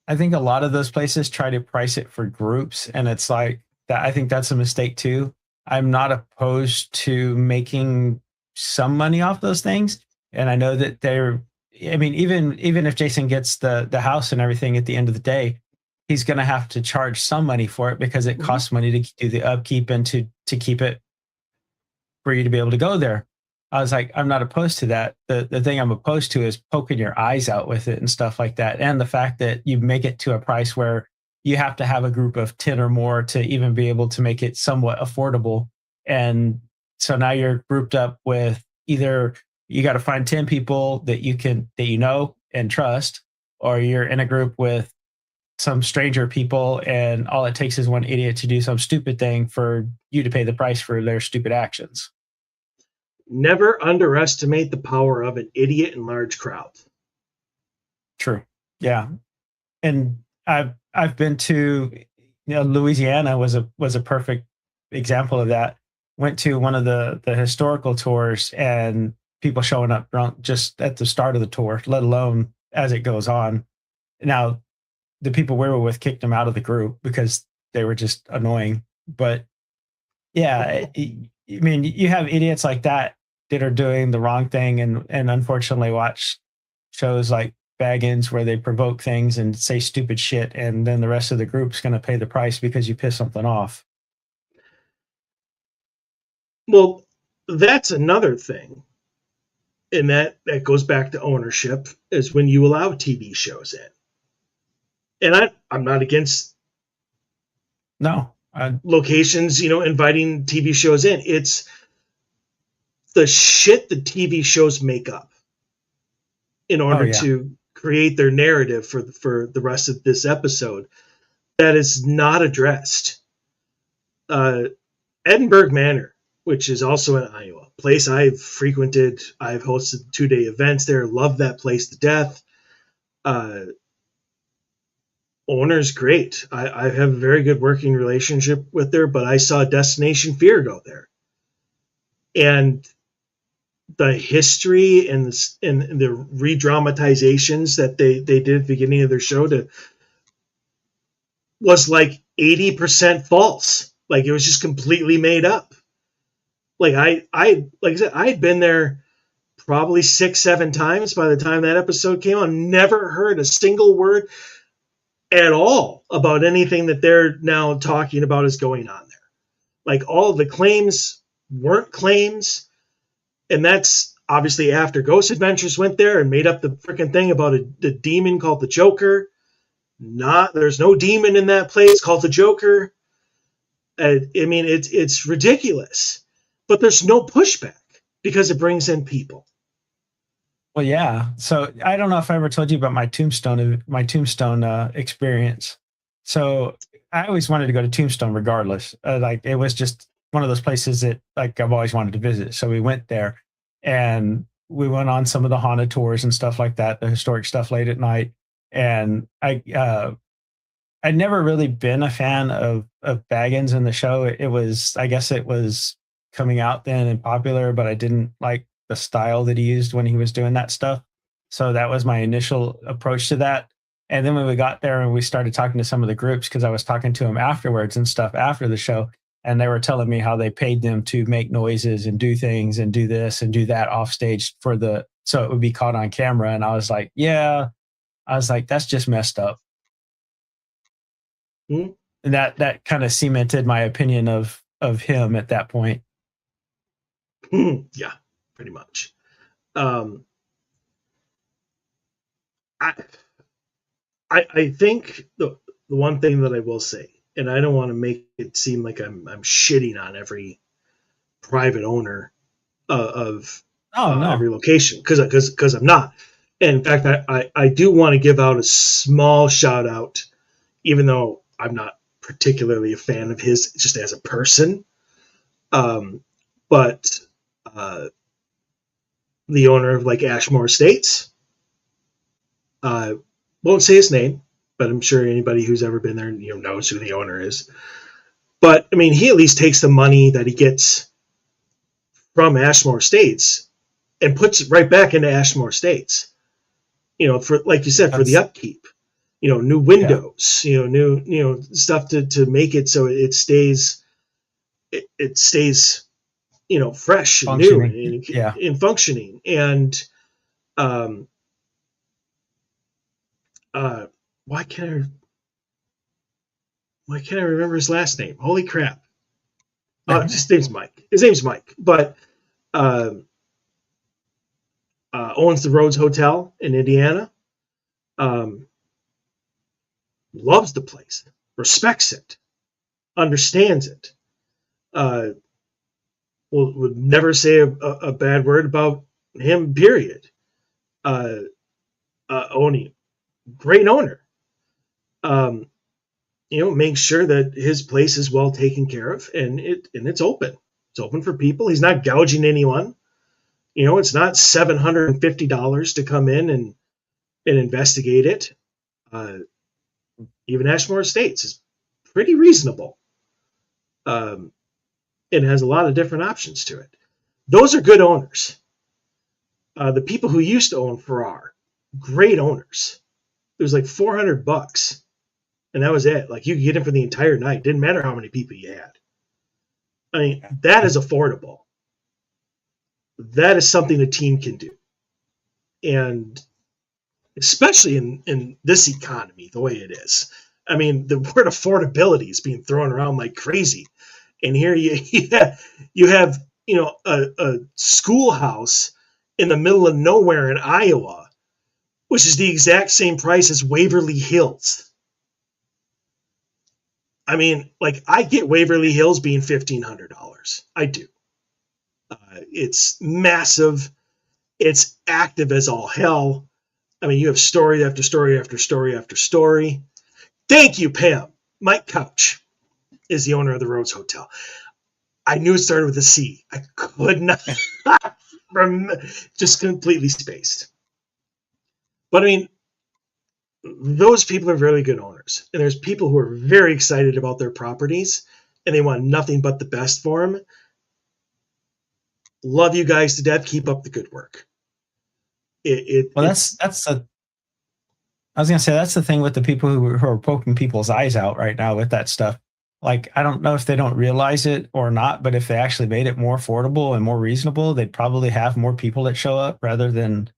I think a lot of those places try to price it for groups, and it's like that. I think that's a mistake too. I'm not opposed to making some money off those things. And I know that they're, I mean, even if Jason gets the house and everything at the end of the day, he's going to have to charge some money for it because it Mhm. costs money to do the upkeep and to keep it for you to be able to go there. I was like, I'm not opposed to that. The thing I'm opposed to is poking your eyes out with it and stuff like that. And the fact that you make it to a price where you have to have a group of 10 or more to even be able to make it somewhat affordable. And so now you're grouped up with either you got to find 10 people that you know and trust, or you're in a group with some stranger people and all it takes is one idiot to do some stupid thing for you to pay the price for their stupid actions. Never underestimate the power of an idiot in large crowds. True. Yeah. And I've been to, Louisiana was a perfect example of that. Went to one of the historical tours and people showing up drunk just at the start of the tour, let alone as it goes on. Now, the people we were with kicked them out of the group because they were just annoying. But yeah, I mean, you have idiots like that are doing the wrong thing and unfortunately watch shows like Baggins where they provoke things and say stupid shit, and then the rest of the group's going to pay the price because you piss something off. Well, that's another thing, and that goes back to ownership, is when you allow TV shows in. And I'm not against No, locations, inviting TV shows in. It's the shit the TV shows make up in oh order yeah, to create their narrative for the rest of this episode that is not addressed. Uh, Edinburgh Manor, which is also in Iowa, place I've frequented. I've hosted 2-day events there. Love that place to death. Uh, Owner's great. I have a very good working relationship with her, but I saw Destination Fear go there, and the history and the re-dramatizations that they did at the beginning of their show was like 80% false. Like it was just completely made up. Like like I said, I'd been there probably 6, 7 times by the time that episode came on. Never heard a single word at all about anything that they're now talking about is going on there. Like all of the claims weren't claims, and that's obviously after Ghost Adventures went there and made up the freaking thing about the demon called the Joker. Not there's no demon in that place called the Joker. I mean, it's ridiculous, but there's no pushback because it brings in people. well yeah. So I don't know if I ever told you about my Tombstone experience. So I always wanted to go to Tombstone regardless. Like it was just one of those places that like I've always wanted to visit. So we went there and we went on some of the haunted tours and stuff like that, the historic stuff late at night. And I'd never really been a fan of Baggins in the show. It was, I guess, it was coming out then and popular, but I didn't like the style that he used when he was doing that stuff. So that was my initial approach to that. And then when we got there and we started talking to some of the groups, because I was talking to them afterwards and stuff after the show, and they were telling me how they paid them to make noises and do things and do this and do that off stage so it would be caught on camera. And I was like, yeah, I was like, that's just messed up. Hmm? And that kind of cemented my opinion of him at that point. Yeah, pretty much. Um, I, I think the one thing that I will say, and I don't want to make it seem like I'm shitting on every private owner of Oh every no. location because I'm not. And in fact, I do want to give out a small shout out, even though I'm not particularly a fan of his just as a person. But uh, the owner of like Ashmore Estates, uh, won't say his name, but I'm sure anybody who's ever been there knows who the owner is. But I mean, he at least takes the money that he gets from Ashmore Estates and puts it right back into Ashmore Estates. For like you said, for the That's upkeep. New yeah. windows. New stuff to make it so it stays it stays, fresh and new Functioning. and, Yeah. functioning. And um, uh, why can't I remember his last name? Holy crap! His name's Mike. His name's Mike, but um, owns the Rhodes Hotel in Indiana. Um, Loves the place, respects it, understands it. Uh, would never say a bad word about him. Period. Uh, Owning, great owner. Um, make sure that his place is well taken care of, and it's open. It's open for people. He's not gouging anyone. It's not $750 to come in and investigate it. Uh, Even Ashmore Estates is pretty reasonable. It has a lot of different options to it. Those are good owners. The people who used to own Farrar, great owners. It was like $400, and that was it. Like, you could get in for the entire night. Didn't matter how many people you had. I mean, that is affordable. That is something a team can do, and especially in this economy, the way it is. I mean, the word affordability is being thrown around like crazy, and here you have a schoolhouse in the middle of nowhere in Iowa, which is the exact same price as Waverly Hills. I mean, like, I get Waverly Hills being $1,500. I do. It's massive. It's active as all hell. I mean, you have story after story after story after story. Thank you, Pam. Mike Couch is the owner of the Rhodes Hotel. I knew it started with a C. I could not just completely spaced. But I mean, those people are really good owners. And there's people who are very excited about their properties and they want nothing but the best for them. Love you guys to death. Keep up the good work. That's I was gonna say that's the thing with the people who are poking people's eyes out right now with that stuff. Like, I don't know if they don't realize it or not, but if they actually made it more affordable and more reasonable, they'd probably have more people that show up rather than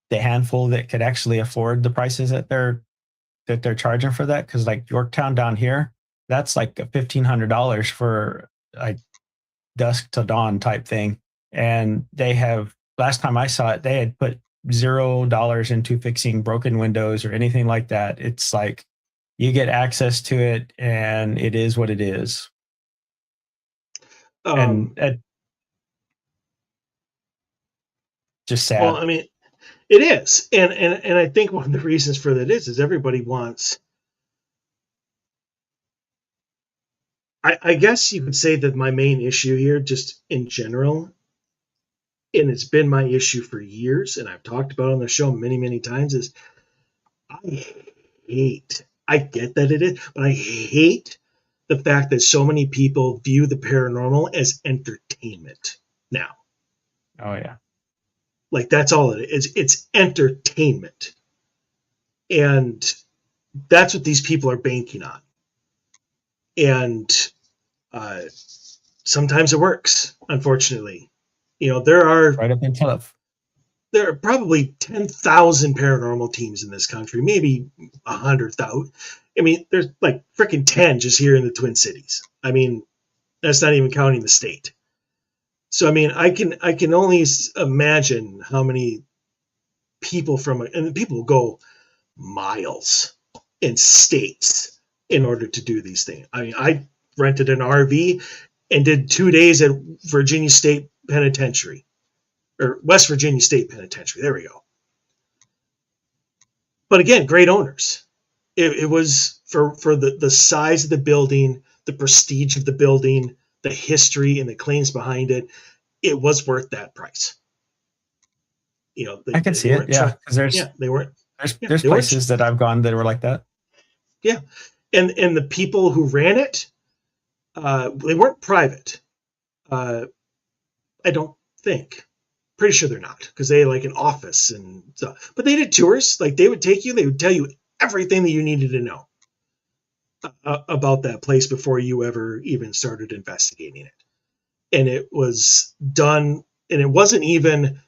the handful that could actually afford the prices that they're charging for that. Because like Yorktown down here, that's like $1,500 for like dusk to dawn type thing, and they have, last time I saw it, they had put $0 into fixing broken windows or anything like that. It's like you get access to it, and it is what it is. And just well, sad. I mean, it is, and I think one of the reasons for that is everybody wants. I guess you could say that my main issue here, just in general, and it's been my issue for years, and I've talked about it on the show many, many times, is I hate. I get that it is, but I hate the fact that so many people view the paranormal as entertainment now. Oh yeah. Like, that's all it is. It's entertainment. And that's what these people are banking on. And sometimes it works, unfortunately. There are Right up until probably 10,000 paranormal teams in this country, maybe 100,000. I mean, there's like freaking 10 just here in the Twin Cities. I mean, that's not even counting the state. So I mean, I can only imagine how many people and people go miles in states in order to do these things. I mean, I rented an RV and did 2 days at Virginia State Penitentiary, or West Virginia State Penitentiary. There we go. But again, great owners. It was for the size of the building, the prestige of the building, the history and the claims behind it. It was worth that price. I can see it. Yeah, because they weren't. There's places that I've gone that were like that. Yeah, and the people who ran it, they weren't private. I don't think. Pretty sure they're not, because they had like an office and stuff. But they did tours. Like, they would take you. They would tell you everything that you needed to know. about that place before you ever even started investigating it. And it was done, and it wasn't even,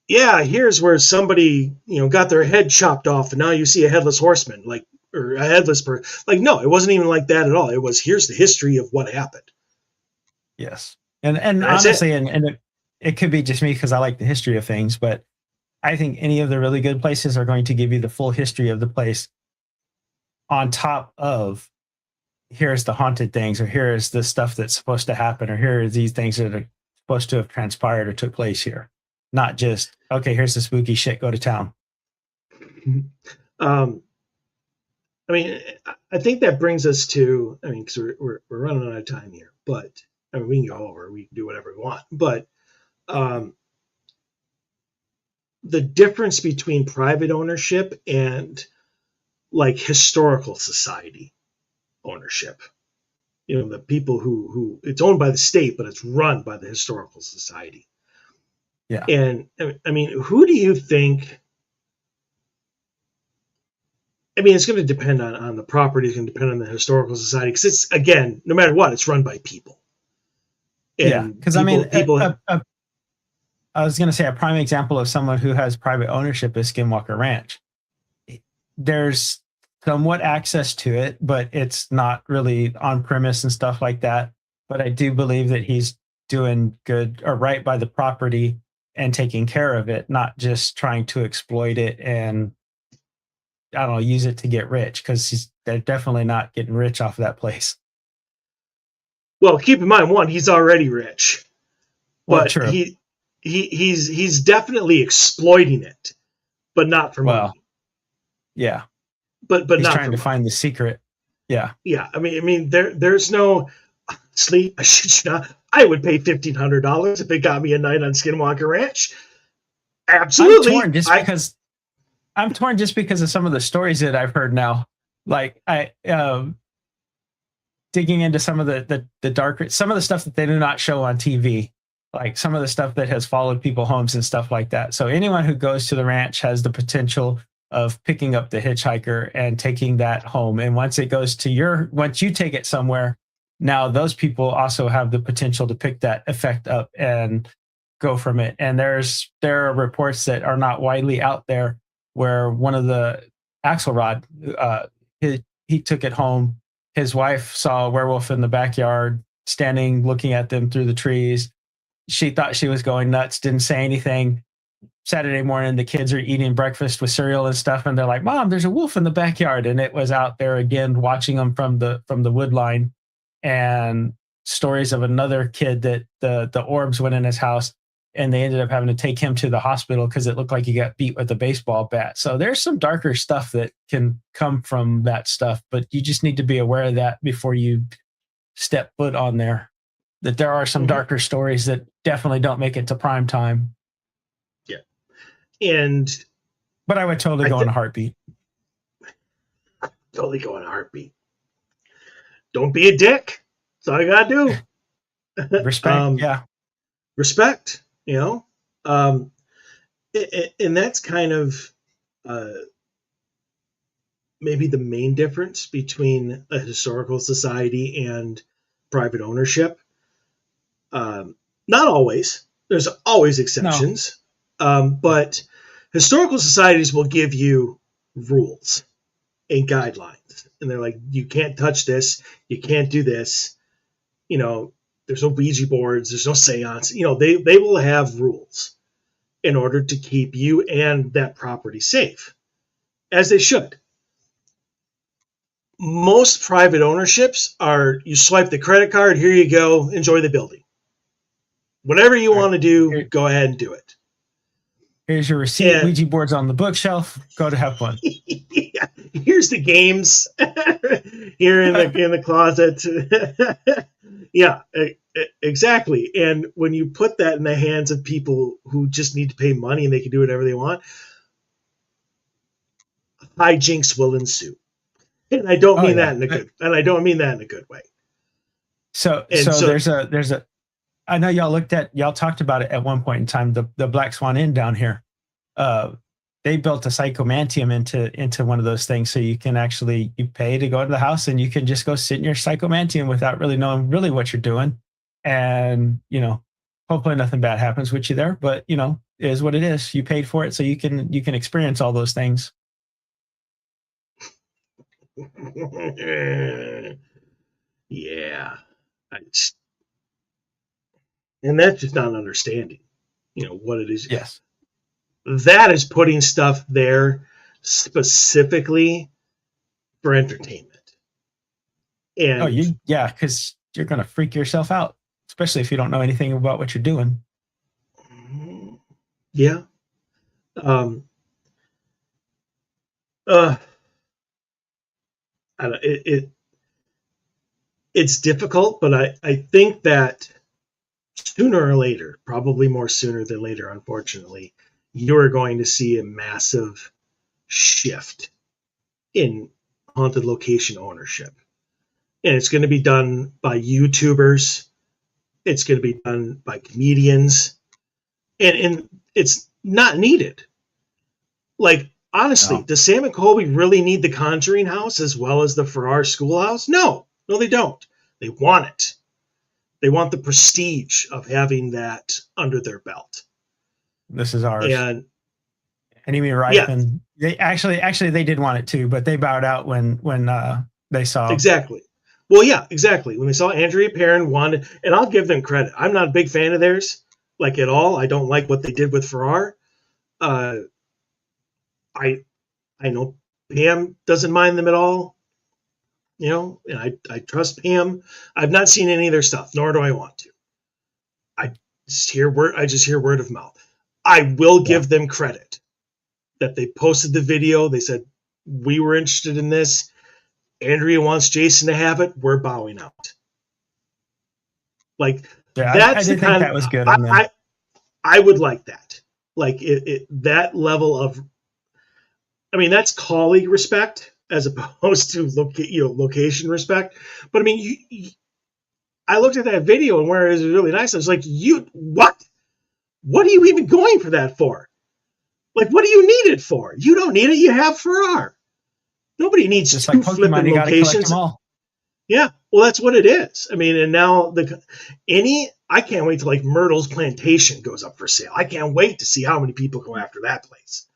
yeah, here's where somebody, got their head chopped off and now you see a headless horseman, like, or a headless person. Like, no, it wasn't even like that at all. It was, here's the history of what happened. Yes. And And that's it. honestly, it could be just me because I like the history of things, but I think any of the really good places are going to give you the full history of the place on top of here's the haunted things, or here's the stuff that's supposed to happen, or here are these things that are supposed to have transpired or took place here. Not just, okay, here's the spooky shit, go to town. Um, I mean, I think that brings us to, I mean, because we're running out of time here, but I mean, we can go over, we can do whatever we want, but um, the difference between private ownership and like historical society ownership, the people who it's owned by the state, but it's run by the historical society. Yeah. And I mean, who do you think? I mean, it's going to depend on the property. It's going to depend on the historical society because it's, again, no matter what, it's run by people. And yeah, because I mean, people. I was going to say a prime example of someone who has private ownership is Skinwalker Ranch. There's somewhat access to it, but it's not really on premise and stuff like that. But I do believe that he's doing good or right by the property and taking care of it, not just trying to exploit it and, I don't know, use it to get rich, because they're definitely not getting rich off of that place. Well, keep in mind, one, he's already rich, Well, but true. he's definitely exploiting it, but not for money. Yeah, but he's not trying for to money. find the secret. Yeah, Yeah. I mean, there's no sleep. I shit you not. I would pay $1,500 if it got me a night on Skinwalker Ranch. Absolutely. I'm torn just because of some of the stories that I've heard now. Like I digging into some of the darker, some of the stuff that they do not show on TV, like some of the stuff that has followed people homes and stuff like that. So anyone who goes to the ranch has the potential of picking up the hitchhiker and taking that home. And once it goes to once you take it somewhere, now those people also have the potential to pick that effect up and go from it. And there are reports that are not widely out there where one of the Axelrod, he took it home. His wife saw a werewolf in the backyard standing, looking at them through the trees. She thought she was going nuts, didn't say anything. Saturday morning, the kids are eating breakfast with cereal and stuff, and they're like, "Mom, there's a wolf in the backyard," and it was out there again, watching them from the wood line. And stories of another kid that the orbs went in his house, and they ended up having to take him to the hospital because it looked like he got beat with a baseball bat. So there's some darker stuff that can come from that stuff, but you just need to be aware of that before you step foot on there. That there are some darker stories that definitely don't make it to prime time. But I would totally go in a heartbeat. Totally go in a heartbeat. Don't be a dick. That's all you gotta do. Respect, yeah. Respect, and that's kind of maybe the main difference between a historical society and private ownership. Not always. There's always exceptions. No. But historical societies will give you rules and guidelines. And they're like, you can't touch this. You can't do this. There's no Ouija boards. There's no seance. They will have rules in order to keep you and that property safe, as they should. Most private ownerships are, you swipe the credit card, here you go, enjoy the building. Whatever you want to do, go ahead and do it. Here's your receipt. And Ouija board's on the bookshelf. Go to have fun. Yeah. Here's the games here in the closet. Yeah, exactly. And when you put that in the hands of people who just need to pay money and they can do whatever they want, hijinks will ensue. And I don't mean that in a good. And I don't mean that in a good way. So there's a. I know y'all talked about it at one point in time. The Black Swan Inn down here. They they built a psychomantium into one of those things, so you can actually you pay to go to the house and you can just go sit in your psychomantium without really knowing really what you're doing, and hopefully nothing bad happens with you there. But it is what it is. You paid for it, so you can experience all those things. Yeah, and that's just not understanding, what it is. Yes. That is putting stuff there specifically for entertainment. And because you're gonna freak yourself out, especially if you don't know anything about what you're doing. Yeah. Uh, it's difficult, but I think that sooner or later, probably more sooner than later, unfortunately, you're going to see a massive shift in haunted location ownership. And it's going to be done by YouTubers. It's going to be done by comedians. And it's not needed. Like, honestly, No. does Sam and Colby really need the Conjuring house as well as the Farrar Schoolhouse? No, they don't. They want it. They want the prestige of having that under their belt. This is ours. And you mean Reifman? Yeah. They actually they did want it too, but they bowed out when they saw exactly. Well, yeah, exactly. When they saw Andrea Perron wanted, and I'll give them credit. I'm not a big fan of theirs, like at all. I don't like what they did with Farrar. I know Pam doesn't mind them at all. And I trust Pam. I've not seen any of their stuff, nor do I want to. I just hear word of mouth. I will give them credit that they posted the video. They said, we were interested in this. Andrea wants Jason to have it. We're bowing out. Like, that's I did think that was good on them. I would like that. Like that level of, that's colleague respect as opposed to location respect. But I looked at that video and where it was really nice. I was like, what? What are you even going for that for? Like, what do you need it for? You don't need it. You have Farrar. Nobody needs just two like Pokemon, flipping you gotta locations. collect them all. Yeah, well, that's what it is. And now I can't wait till like Myrtle's Plantation goes up for sale. I can't wait to see how many people go after that place.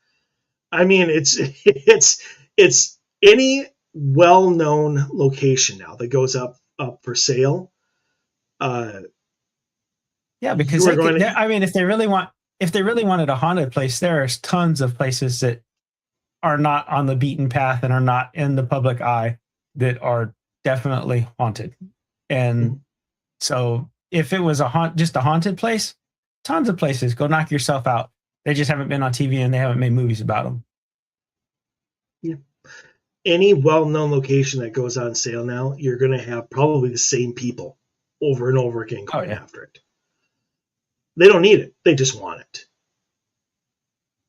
It's any well-known location now that goes up for sale. Yeah, because if they really wanted a haunted place, there's tons of places that are not on the beaten path and are not in the public eye that are definitely haunted. And so if it was just a haunted place, tons of places, go knock yourself out. They just haven't been on TV and they haven't made movies about them. Yeah. Any well-known location that goes on sale now, you're going to have probably the same people over and over again going after it. They don't need it. They just want it.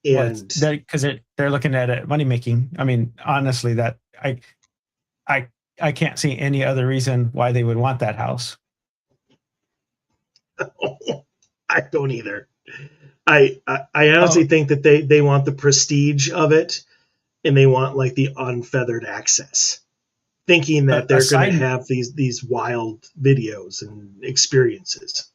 And because they're looking at it money making. Honestly, that I can't see any other reason why they would want that house. I don't either. I honestly think that they want the prestige of it, and they want like the unfeathered access, thinking that they're going to have these wild videos and experiences.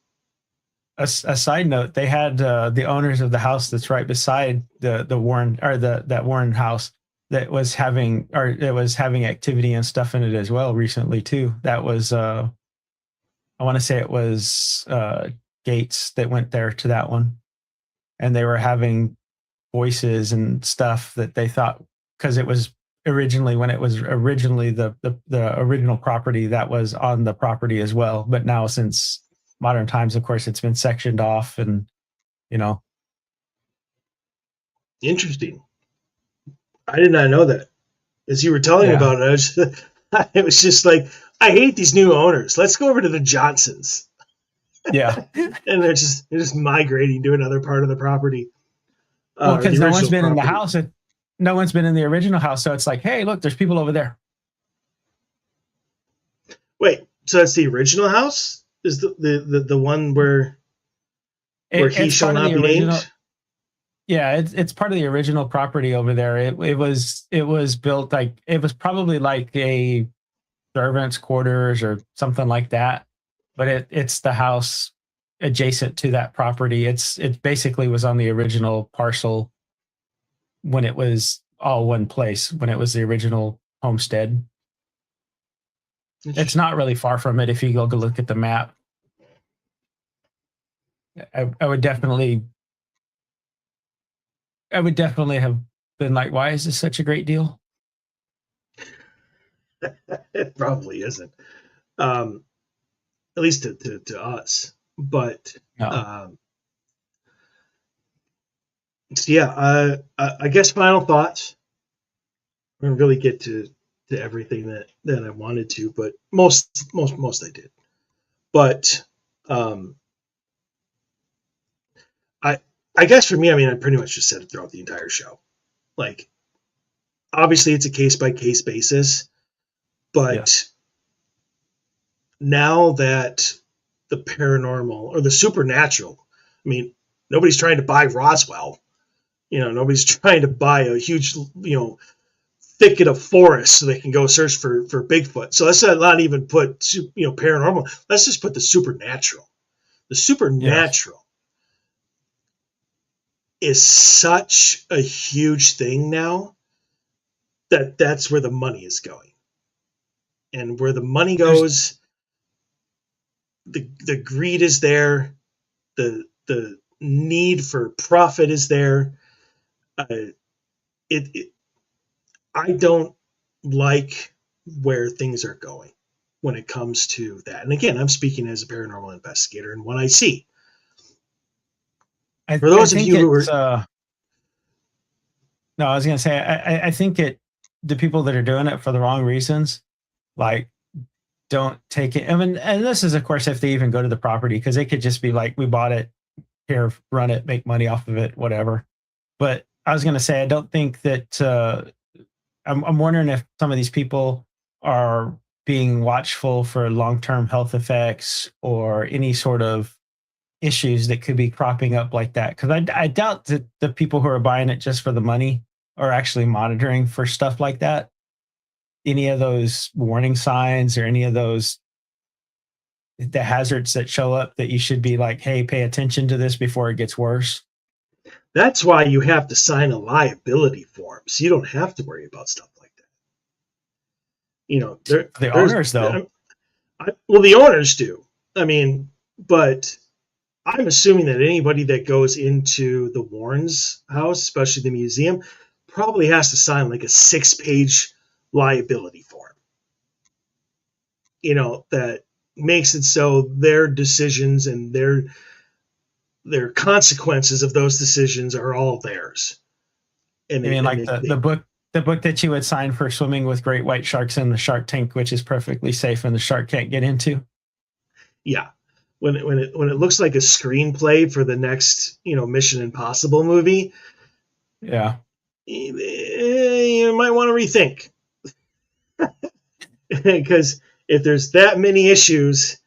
A side note: they had the owners of the house that's right beside the Warren or that Warren house that was having activity and stuff in it as well recently too. That was I want to say it was Gates that went there to that one, and they were having voices and stuff that they thought, because it was originally the original property that was on the property as well, but now since modern times, of course, it's been sectioned off, and Interesting. I did not know that. As you were telling about it, it was just like, I hate these new owners. Let's go over to the Johnsons. Yeah. And they're just migrating to another part of the property. Well, because no one's been in the house. No one's been in the original house. So it's like, hey, look, there's people over there. Wait, so that's the original house? Is the one where he shall not be named? Yeah, it's part of the original property over there. It was built like it was probably like a servants' quarters or something like that. But it's the house adjacent to that property. It basically was on the original parcel when it was all one place, when it was the original homestead. It's not really far from it if you go look at the map. I would definitely have been like, why is this such a great deal? It probably isn't, at least to us. But No. so yeah, I guess final thoughts. I didn't really get to everything that I wanted to, but most I did. But um, I I guess for me, I mean, I pretty much just said it throughout the entire show. Like, obviously, it's a case by case basis, Yeah. but now that the paranormal or the supernatural, I mean, nobody's trying to buy Roswell. Nobody's trying to buy a huge, thicket of forest so they can go search for Bigfoot. So let's not even put paranormal. Let's just put the supernatural. The Yeah. supernatural is such a huge thing now that that's where the money is going, and where the money There's goes, the greed is there, the need for profit is there. It I don't like where things are going when it comes to that. And again, I'm speaking as a paranormal investigator and what I see. For I those of think you who it's are, no, I was gonna say I think the people that are doing it for the wrong reasons, like don't take it. I mean, and this is of course if they even go to the property, because they could just be like, we bought it here, run it, make money off of it, whatever. But I was gonna say I don't think that I'm wondering if some of these people are being watchful for long term health effects or any sort of issues that could be cropping up like that. Because I doubt that the people who are buying it just for the money are actually monitoring for stuff like that. Any of those warning signs or any of those the hazards that show up that you should be like, hey, pay attention to this before it gets worse. that's why you have to sign a liability form, so you don't have to worry about stuff like that. The There's, owners, though, well, the owners do. I mean, but I'm assuming that anybody that goes into the Warrens house, especially the museum, probably has to sign like a 6-page liability form. That makes it so their decisions and their consequences of those decisions are all theirs. And I mean, like they the book that you would sign for swimming with great white sharks in the shark tank, which is perfectly safe and the shark can't get into. yeah. When it looks like a screenplay for the next Mission Impossible movie, Yeah. you might want to rethink. Because if there's that many issues,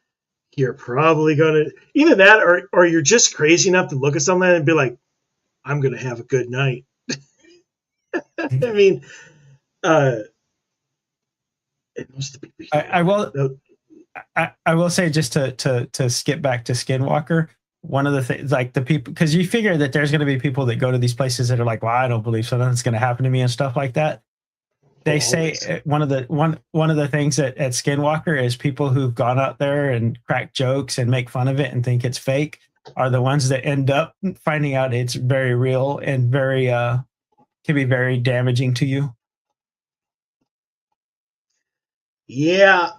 you're probably gonna either that or you're just crazy enough to look at something and be like, I'm gonna have a good night. I mean, uh, most of the people I, don't I want will to. I will say, just to skip back to Skinwalker, one of the things, like the people, because you figure that there's going to be people that go to these places that are like, well, I don't believe something's going to happen to me and stuff like that. Oh, They say always. one of the things at Skinwalker is people who've gone out there and crack jokes and make fun of it and think it's fake are the ones that end up finding out it's very real and very can be very damaging to you. Yeah,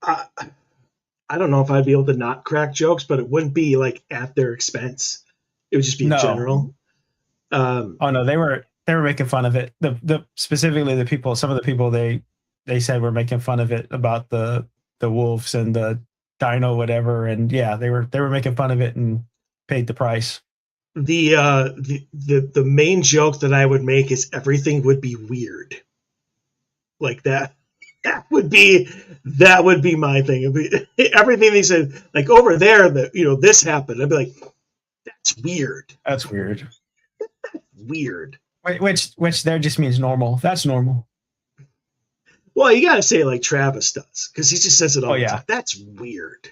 I, I don't know if I'd be able to not crack jokes, but it wouldn't be like at their expense. It would just be in No. general. Um, Oh no, they were making fun of it. The specifically the people, some of the people they said were making fun of it about the wolves and the dino whatever, and yeah, they were making fun of it and paid the price. the main joke that I would make is everything would be weird like that. That would be my thing. It'd be, everything they said, like over there, that this happened. I'd be like, that's weird. That's weird. Weird. Which there just means normal. That's normal. Well, you gotta say it like Travis does, because he just says it Oh all the yeah, time. That's weird.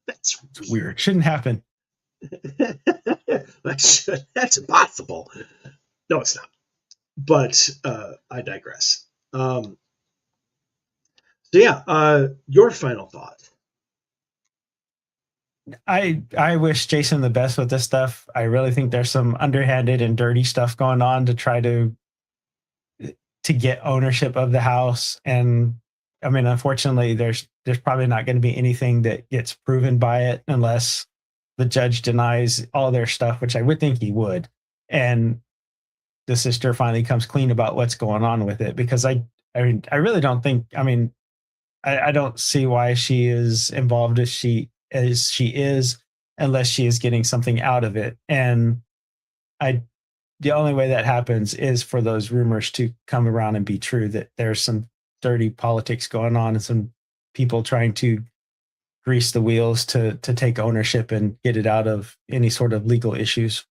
That's it's weird. weird. Shouldn't happen. That's impossible. No, it's not. But I digress. So yeah, your final thought. I wish Jason the best with this stuff. I really think there's some underhanded and dirty stuff going on to try to get ownership of the house. And I mean, unfortunately, there's probably not going to be anything that gets proven by it unless the judge denies all their stuff, which I would think he would. And the sister finally comes clean about what's going on with it, because I mean, I really don't think, I mean, I don't see why she is involved as she is unless she is getting something out of it. And I the only way that happens is for those rumors to come around and be true, that there's some dirty politics going on and some people trying to grease the wheels to take ownership and get it out of any sort of legal issues.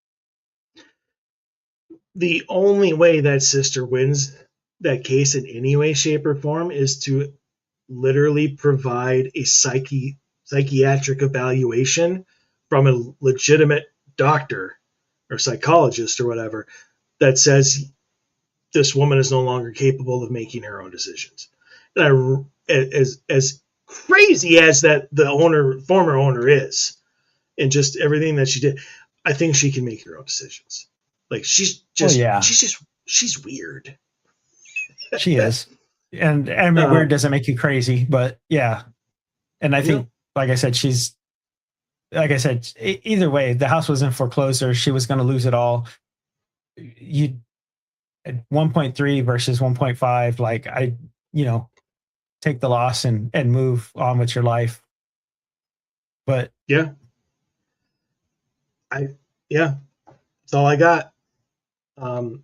The only way that sister wins that case in any way, shape, or form is to literally provide a psychiatric evaluation from a legitimate doctor or psychologist or whatever that says this woman is no longer capable of making her own decisions. And as crazy as that the former owner is, and just everything that she did, I think she can make her own decisions. Like Oh yeah, she's weird. she is. And I mean, weird doesn't make you crazy, but yeah. And I Yeah, think, like I said, either way, the house was in foreclosure. She was going to lose it all. You at 1.3 versus 1.5, like you know, take the loss and move on with your life. But yeah, I yeah, that's all I got. Um,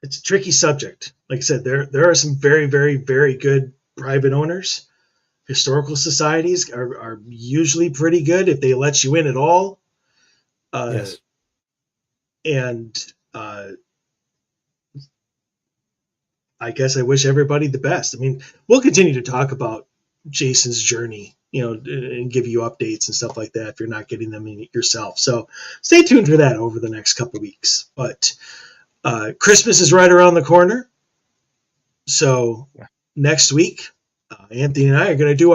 it's a tricky subject. Like I said, there are some very, very, very good private owners. Historical societies are usually pretty good if they let you in at all. Uh, yes, and I guess I wish everybody the best. I mean, we'll continue to talk about Jason's journey, and give you updates and stuff like that if you're not getting them yourself. So stay tuned for that over the next couple of weeks. But Christmas is right around the corner. So yeah. next week, Anthony and I are going to do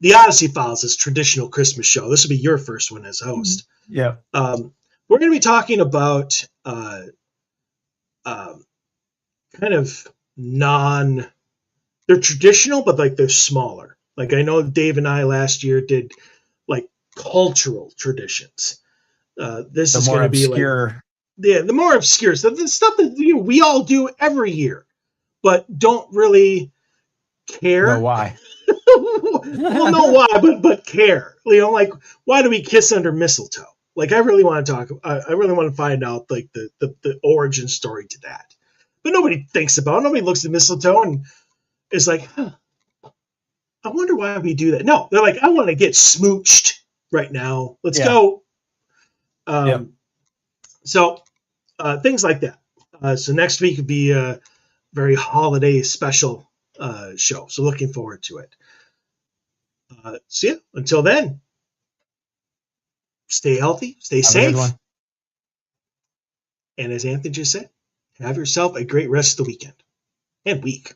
the Odyssey Files is traditional Christmas show. This will be your first one as host. Yeah. We're going to be talking about kind of they're traditional, but like they're smaller. Like I know Dave and I last year did like cultural traditions. This The is more going to be like, obscure. yeah, the more obscure stuff, the stuff that we all do every year, but don't really Know care. why? Well, know why, but care. Like why do we kiss under mistletoe? Like I really want to talk. I really want to find out like the origin story to that. But nobody thinks about it. Nobody looks at mistletoe and is like, huh, I wonder why we do that. No, they're like, I want to get smooched right now. Let's Yeah. go. Yep. So things like that. So next week would be a very holiday special show. So looking forward to it. So yeah, until then, stay healthy, stay Have a good safe. one. And as Anthony just said, have yourself a great rest of the weekend and week.